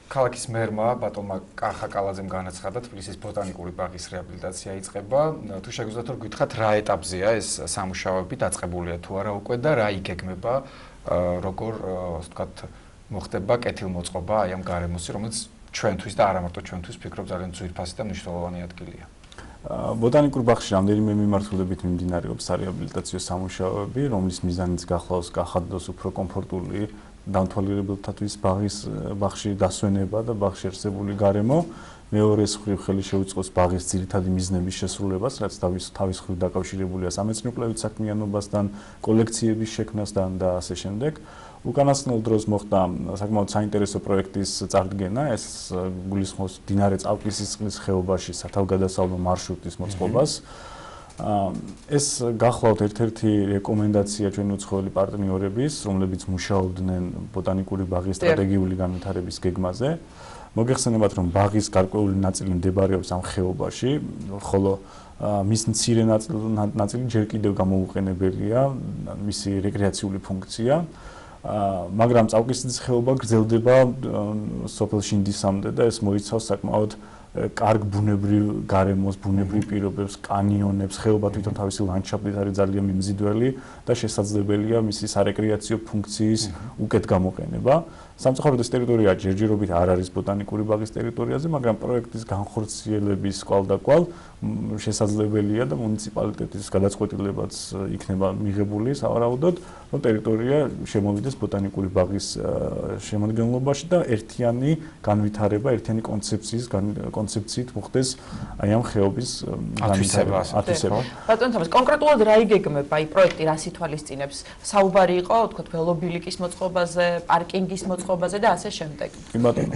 ქალაქის მერმა ბატონმა კახაკალაძემ განაცხადა, თბილისის ბოტანიკური ბაღის რეაბილიტაცია იწყება. თუ შეგვიძლიათ რომ გითხრათ რა ეტაპზეა ეს სამუშაოები, დაწყებულია თუ არა უკვე და რა იგეგმება, როგორ ასე ვთქვათ, მოხდება კეთილმოწყობა აი ამ გარემოსი, რომელიც ჩვენთვის და არა მარტო ჩვენთვის ფიქრობ ძალიან ძვირფასი და მნიშვნელოვანი ადგილია. ბოტანიკურ ბაღში რამდენიმე მიმართულებით მიმდინარეობს სარეაბილიტაციო სამუშაოები, რომლის მიზანიც გახლავს კახადოს უფრო კომფორტული დამთვალიერებელთათვის ბაღში დასვენება და ბაღში არსებული გარემო. მეორეს მხრივ ხელი შეუწყოს ბაღის ძირითადი მიზნების შესრულებას, რაც თავის მხრივ დაკავშირებულია სამეცნიერო-კვლევით საქმიანობასთან, კოლექციების შექმნასთან და ასე შემდეგ. უკანასკნელ დროს მოხდა საკმაოდ საინტერესო პროექტის წარდგენა, ეს გულისხმობს მდინარე წავკისისწყლის ხეობაში სათავგადასავლო მარშრუტის მოწყობას. ეს გახლავთ ერთ-ერთი რეკომენდაცია ჩვენი უცხოელი პარტნიორების, რომლებიც მუშაობდნენ ბოტანიკური ბაღის სტრატეგიული განვითარების გეგმაზე. მოგეხსენებათ, რომ ბაღის გარკვეული ნაწილი მდებარეობს ამ ხეობაში, ხოლო მის მცირე ნაწილი ჯერ კიდევ გამოუყენებელია, მისი რეკრეაციული ფუნქცია. მაგრამ წავკისის ხეობა გრძელდება სოფელ შინდისამდე და ეს მოიცავს საკმაოდ კარგ ბუნებრივ გარემოს, ბუნებრივ პირობებს, კანიონებს, ხეობა თვითონ თავისი ლანდშაფტით არის ძალიან მიმზიდველი და შესაძლებელია მისი სარეკრეაციო ფუნქციის უკეთ გამოყენება. სამწუხაროდ ეს ტერიტორია ჯერჯერობით არ არის ბოტანიკური ბაღის ტერიტორიაზე, მაგრამ პროექტის განხორციელების კვალდაკვალ შესაძლებელია და მუნიციპალიტეტის გადაწყვეტილებაც იქნება მიღებული სავარაუდოდ, რომ ტერიტორია შემოვიდეს ბოტანიკური ბაღის შემადგენლობაში და ერთიანი განვითარება, ერთიანი კონცეფციით მოხდეს აი ამ ხეობის განვითარება. ბატონო თამაზ, კონკრეტულად რა იგეგმება აი პროექტი, რას ითვალისწინებს? საუბარი იყო, თქვათ, ველობილიკის მოწყობაზე, პარკინგის მოწყობაზე და ასე შემდეგ. კი ბატონო.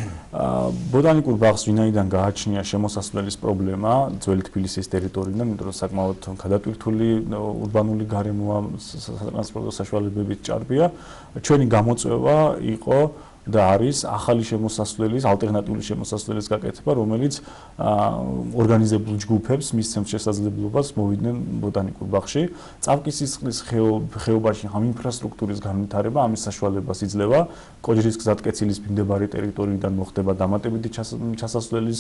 ბოტანიკურ ბაღს ვინაიდან გააჩნია შემოსასვლელის პრობლემა ძველი თბილისის ტერიტორიიდან, იმიტომ რომ საკმაოდ გადატვირთული ურბანული გარემოა, სატრანსპორტო საშუალებებით ჭარბია. ჩვენი გამოწვევა იყო და არის ახალი შემოსასვლელის, ალტერნატიული შემოსასვლელის გაკეთება, რომელიც ორგანიზებულ ჯგუფებს მისცემს შესაძლებლობას მოვიდნენ ბოტანიკურ ბაღში. წავკისისწყლის ხეობაში ამ ინფრასტრუქტურის განვითარება ამის საშუალებას იძლევა. კოჯრის გზატკეცილის მიმდებარე ტერიტორიიდან მოხდება დამატებითი ჩასასვლელის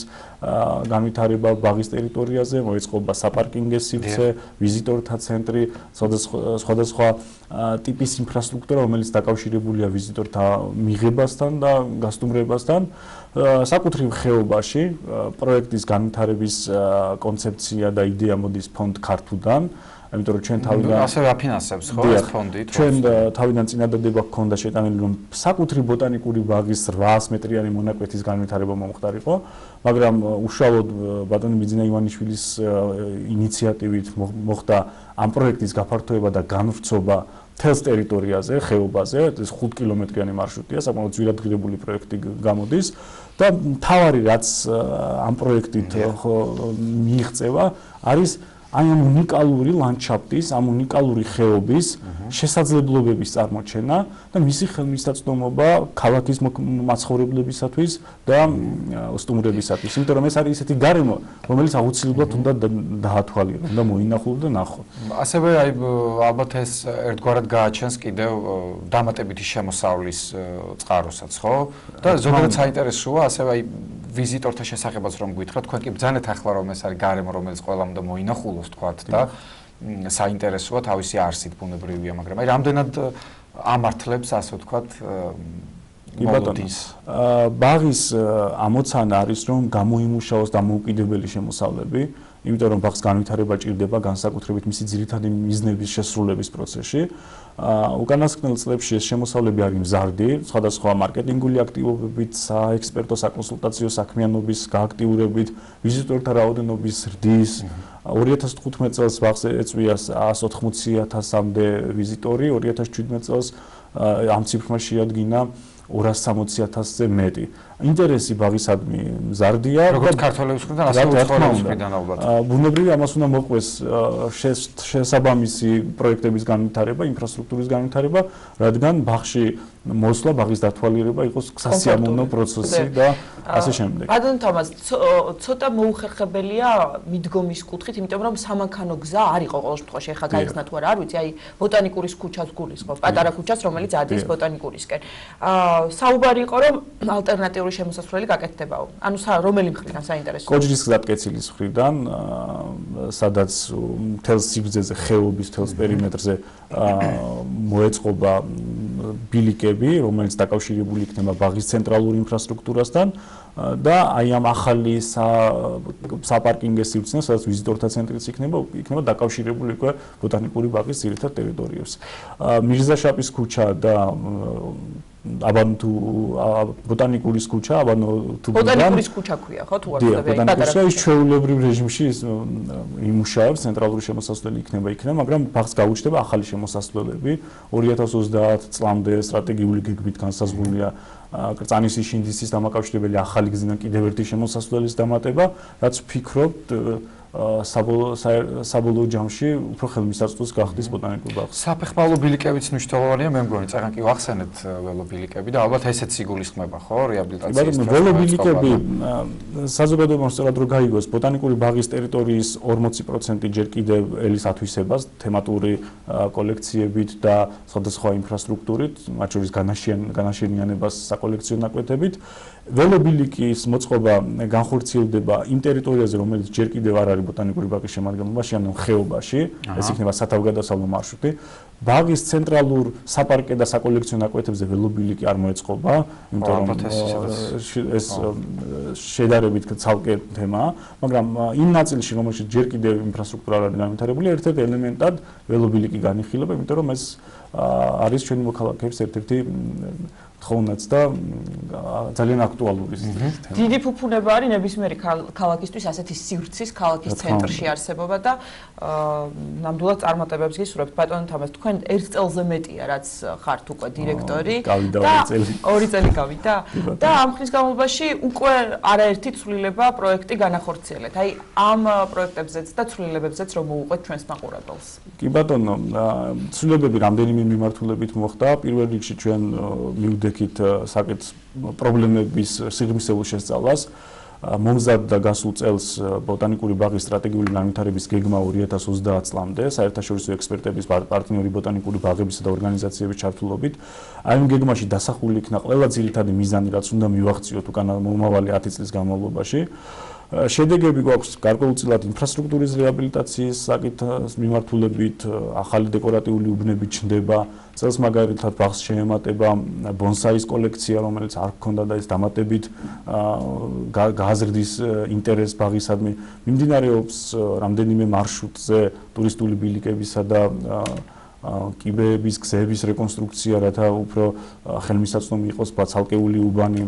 განვითარება ბაღის ტერიტორიაზე, მოეწყობა საპარკინგეს სივრცე, ვიზიტორთა ცენტრი, სხვადასხვა ტიპის ინფრასტრუქტურა, რომელიც დაკავშირებულია ვიზიტორთა მიღებასთან და გასტუმრებასთან. საკუთრივ ხეობაში პროექტის განვითარების კონცეფცია და იდეა მოდის ფონდ ქართულიდან. იმიტომ რომ ჩვენ თავიდან ასევე აფინანსებს ხო ეს ფონდი? ჩვენ თავიდან წინადადება გქონდა შეტანილი, რომ საკუთრივ ბოტანიკური ბაღის 800 მეტრიანი მონაკვეთის განვითარება მომხდარიყო, მაგრამ უშუალოდ ბატონი მიძინა ივანიშვილის ინიციატივით მოხდა ამ პროექტის გაფართოება და განვრცობა თელს ტერიტორიაზე, ხეობაზე, ეს 5 კილომეტრიანი მარშრუტია, საკმაოდ ძვირადღირებული პროექტი გამოდის და მთავარი რაც ამ პროექტით მიიღწევა არის აი ამ უნიკალური ლანდშაფტის, ამ უნიკალური ხეობის შესაძლებლობების წარმოჩენა და მისი ხელმისაწვდომობა ქალაქის მაცხოვრებლებისათვის და სტუმრებისათვის. იმიტომ რომ ეს არის ისეთი გარემო, რომელიც აუცილებლად უნდა დაათვალიერო, უნდა მოინახულო და ნახო. ასევე აი ალბათ ეს ერთგვარად გააჩენს კიდევ დამატებითი შემოსავლის წყაროსაც, ხო? და ზოგადად საინტერესოა ასევე აი ვიზიტორთა შესახებაც რომ გითხრათ, თქვენ კი ბრძანეთ ახლა რომ ეს არის გარემო, რომელიც ყველამ უნდა მოინახულოს თქვათ და საინტერესოა თავისი არსით ბუნებრივია, მაგრამ აი რამდენად ამართლებს ასე ვთქვათ მოლოდინს. ბაღის ამოცანა არის რომ გამოიმუშაოს დამოუკიდებელი შემოსავლები, იმიტომ რომ ბაღს განვითარება ჭირდება განსაკუთრებით მისი ძირითადი მიზნების შესრულების პროცესში. უკანასკნელ წლებში ეს შემოსავლები არის მზარდი, სხვადასხვა მარკეტინგული აქტივობებით, საექსპერტო საკონსულტაციო საქმიანობის გააქტიურებით, ვიზიტორთა რაოდენობის ზრდის. 2015 წელს ბაღს ეწვია 180,000-მდე ვიზიტორი, 2017 წელს ამ ციფრმა შეადგინა 260,000-ზე მეტი. ინტერესი ბაღისადმი მზარდია. როგორც ქართველების მხრიდან, ასევე უცხოელების მხრიდან ალბათ. ბუნებრივია ამას უნდა მოყვეს შესაბამისი პროექტების განვითარება, ინფრასტრუქტურის განვითარება, რადგან ბაღში მოსვლა, ბაღის დათვალიერება იყოს სასიამოვნო პროცესი და ასე შემდეგ. ბატონო თამაზ, ცოტა მოუხერხებელია მიდგომის კუთხით, იმიტომ რომ სამანქანო გზა არ იყო ყოველ შემთხვევაში, ეხლა გაიხსნა თუ არა, არ ვიცი, აი ბოტანიკურის ქუჩას გულისხმობ, პატარა ქუჩას, რომელიც ადის ბოტანიკურისკენ. საუბარი იყო რომ ალტერნატიული შემოსასვლელი გაკეთდებაო. ანუ რომელი მხრიდან საინტერესოა? კოჯრის გზატკეცილის მხრიდან, სადაც მთელს სიგრძეზე ხეობის მთელს პერიმეტრზე მოეწყობა ბილიკები, რომელიც დაკავშირებული იქნება ბაღის ცენტრალურ ინფრასტრუქტურასთან და აი ამ ახალი საპარკინგეს სივრციდან, სადაც ვიზიტორთა ცენტრიც იქნება დაკავშირებული უკვე ბოტანიკური ბაღის ძირითად ტერიტორიებს. მირზაშაპის ქუჩა და აბანო ბოტანიკურის ქუჩა, აბანო თუ ბოტანიკურის ქუჩა ქვია, ხო თუ არ ვთქვი, ბოტანიკურია ის ჩვეულებრივ რეჟიმში იმუშავებს, ცენტრალური შემოსასვლელი იქნება იქნება, მაგრამ ბაღს გაუჩნდება ახალი შემოსასვლელები. 2030 წლამდე სტრატეგიული გეგმით განსაზღვრულია კრწანისის შინდისის დამაკავშირებელი ახალი გზიდან კიდევ ერთი შემოსასვლელის დამატება, რაც ვფიქრობთ საბოლოო ჯამში უფრო ხელმისაწვდომს გახდის ბოტანიკურ ბაღს. საფეხმავლო ბილიკებიც მნიშვნელოვანია, მე მგონი, წეგან კი ვახსენეთ ველობილიკები და ალბათ ესეც იგულისხმება, ხო, რეაბილიტაციის პროცესში. ველობილიკები საზოგადოებამ სწორად რო გაიგოს, ბოტანიკური ბაღის ტერიტორიის 40% ჯერ კიდევ ელის ათვისებას, თემატური კოლექციებით და სხვადასხვა ინფრასტრუქტურით, მათ შორის განაშენიანებას საკოლექციო ნაკვეთებით. ველობილიკის მოწყობა განხორციელდება იმ ტერიტორიაზე, რომელიც ჯერ კიდევ არ არის ბოტანიკური ბაღის შემადგენლობაში, ანუ ხეობაში, ეს იქნება სათავგადასავლო მარშრუტი. ბაღის ცენტრალურ საპარკე და საკოლექციო ნაკვეთებზე ველობილიკი არ მოეწყობა, იმიტომ რომ ეს შედარებით ცალკე თემაა, მაგრამ იმ ნაწილში, რომელშიც ჯერ კიდევ ინფრასტრუქტურა არის განვითარებული, ერთ-ერთ ელემენტად ველობილიკი განიხილება, იმიტომ რომ ეს არის ჩვენი მოქალაქეების ერთ-ერთი თხოვნაც და ძალიან აქტუალური თემა. დიდი ფუფუნება არის ნებისმიერი ქალაქისთვის ასეთი სივრცის ქალაქის ცენტრში არსებობა და ნამდვილად წარმატებებს გისურვებთ ბატონო თამაზ, თქვენ ერთ წელზე მეტია რაც ხართ უკვე დირექტორი და 2 წელი გავიდა და ამ ხნის განმავლობაში უკვე არაერთი ცვლილება პროექტი განახორციელეთ. აი ამ პროექტებზეც და ცვლილებებზეც რომ მოუყვეთ ჩვენს მაყურებელს. კი ბატონო, ცვლილებები რამდენიმე მიმართულებით მოხდა. პირველ რიგში ჩვენ მივდექით საკითხ პრობლემების სიღრმისეულ შესწავლას. მომზადდა გასულ წელს ბოტანიკური ბაღის სტრატეგიული განვითარების გეგმა 2030 წლამდე, საერთაშორისო ექსპერტების პარტნიორი ბოტანიკური ბაღებისა და ორგანიზაციების ჩართულობით. აი ამ გეგმაში დასახული იქნა ყველა ძირითადი მიზანი, რაც უნდა მივახციოთ უკანა მომავალი 10 წლის განმავლობაში. შედეგები გვაქვს გარკვეულწილად ინფრასტრუქტურის რეაბილიტაციის საკითხის მიმართულებით, ახალი დეკორატიული უბნები ჩნდება, წელს მაგალითად ბაღს შეემატება ბონსაის კოლექცია, რომელიც არ ჰქონდა და ეს დამატებით გააზრდის ინტერესს ბაღისადმი. მიმდინარეობს რამდენიმე მარშრუტზე ტურისტული ბილიკებისა და კიბეების გზების რეკონსტრუქცია, რათა უფრო ხელმისაწვდომი იყოს ცალკეული უბანი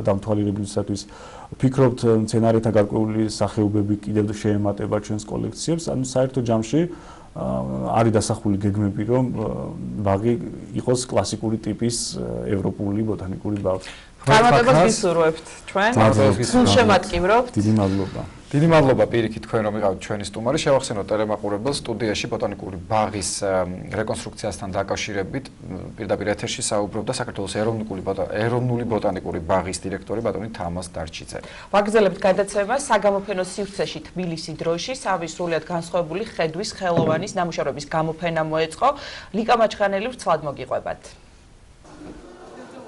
დამთვალიერებლისათვის. ვფიქრობთ, მცენარეთა გარკვეული სახეობები კიდევ შეემატება ჩვენს კოლექციებს, ანუ საერთო ჯამში არის დასახული გეგმები, რომ ბაღი იყოს კლასიკური ტიპის ევროპული ბოტანიკური ბაღი. წარმატებას გისურვებთ ჩვენ. გულშემატკივრობთ. დიდი მადლობა. დიდი მადლობა პირიქით თქვენ რომ იყავით ჩვენი სტუმარი. შევახსენოთ ტელემაყურებელს სტუდიაში ბოტანიკური ბაღის რეკონსტრუქციასთან დაკავშირებით პირდაპირ ეთერში საუბრობდა საქართველოს ეროვნული ბოტანიკური ბაღის დირექტორი ბატონი თამაზ დარჩიძე. ვაგრძელებთ გადაცემას საგამოფენო სივრცეში თბილისი დროში, სამი სრულიად განსხვავებული ხედვის ხელოვანის ნამუშევრების გამოფენა მოეწყო. ლიკა მაჩხანელი ვრცლად მოგიყვებათ.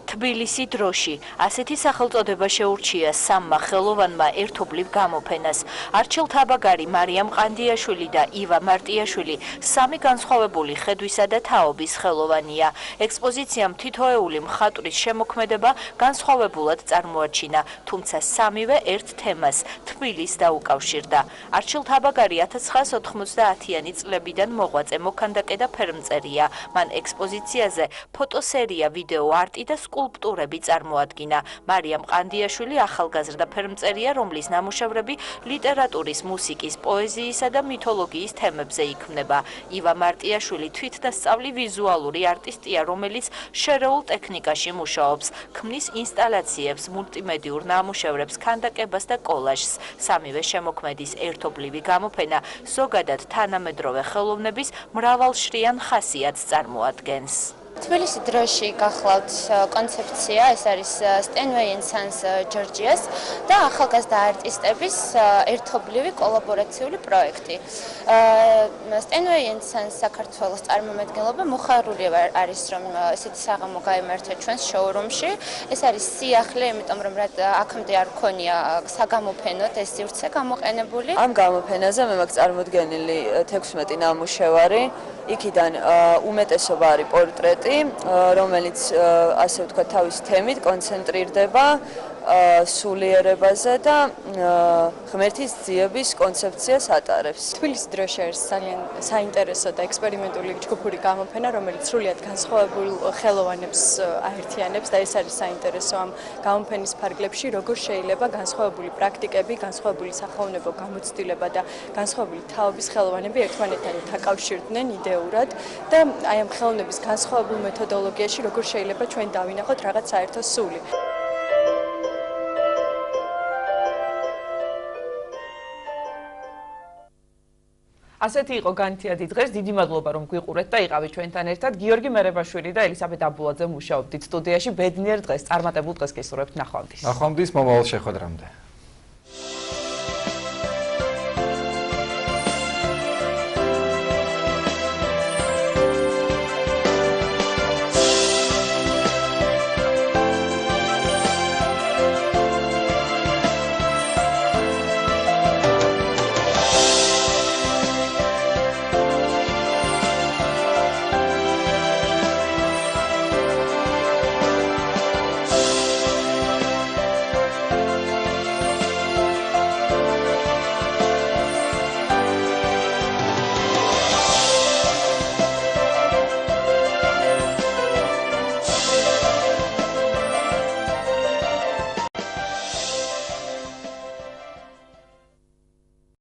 თბილისი დროში ასეთი სახელწოდება შეურჩია სამმა ხელოვანმა ერთობლივ გამოფენას. არჩილ თაბაგარი, მარიამ ყანდიაშვილი და ივა მარტიაშვილი სამი განსხვავებული ხედვისა და თაობის ხელოვანია. ექსპოზიციამ თითოეული მხატვრის შემოქმედება განსხვავებულად წარმოაჩინა, თუმცა სამივე ერთ თემას თბილისს დაუკავშირდა. არჩილ თაბაგარი 1990-იანი წლებიდან მოღვაწე მოქანდაკე და ფერმწერია. მან ექსპოზიციაზე ფოტოსერია, ვიდეო არტი და სკულპტურები წარმოადგინა. მარიამ ყანდიაშვილი ახალგაზრდა ფერმწერია, რომლის ნამუშევრები ლიტერატურის, მუსიკის, პოეზიისა და მითოლოგიის თემებზე იქმნება. ივა მარტიაშვილი თვითდასწავლი ვიზუალური არტისტია, რომელიც შერეულ ტექნიკაში მუშაობს, ქმნის ინსტალაციებს, მულტიმედიურ ნამუშევრებს, ქანდაკებას და კოლაჟს. სამივე შემოქმედის ერთობლივი გამოფენა ზოგადად თანამედროვე ხელოვნების მრავალშრიან ხასიათს წარმოადგენს. თბილისი დროში გახლავთ კონცეფცია, ეს არის სტენვეი and Sons ჯორჯიას და ახალგაზრდა არტისტების ერთობლივი კოლაბორაციული პროექტი. სტენვეი and Sons საქართველოს წარმომადგენლობა მოხარული არის, რომ ესეთი საღამო გაიმართა ჩვენს შოურუმში. ეს არის სიახლე, იმიტომ რომ აქამდე არ ქონია საგამოფენოდ ეს სივრცე გამოყენებული. ამ გამოფენაზე მე მაქვს წარმოდგენილი 16 ნამუშევარი. იქიდან უმეტესობა არის პორტრეტი, რომელიც ასე ვთქვათ თავის თემით კონცენტრირდება სულიერებაზე და ღმერთის ძიების კონცეფციას ატარებს. თბილისი დროში არის ძალიან საინტერესო და ექსპერიმენტული ჯგუფური გამოფენა, რომელიც სრულიად განსხვავებულ ხელოვანებს აერთიანებს და ეს არის საინტერესო ამ გამოფენის ფარგლებში, როგორ შეიძლება განსხვავებული პრაქტიკები, განსხვავებული სახელოვნებო გამოცდილება და განსხვავებული თაობის ხელოვანები ერთმანეთთან დაკავშირდნენ იდეურად და აი ამ ხელოვნების განსხვავებულ მეთოდოლოგიაში როგორ შეიძლება ჩვენ დავინახოთ რაღაც საერთო სული. ასეთი იყო განთიადი დღეს. დიდი მადლობა რომ გვიყურეთ და იყავით ჩვენთან ერთად. გიორგი მერებაშვილი და ელისაბედ აბულაძე მუშაობდით სტუდიაში. ბედნიერ დღეს, წარმატებულ დღეს გისურვებთ. ნახვამდის. ნახვამდის მომავალ შეხვედრამდე.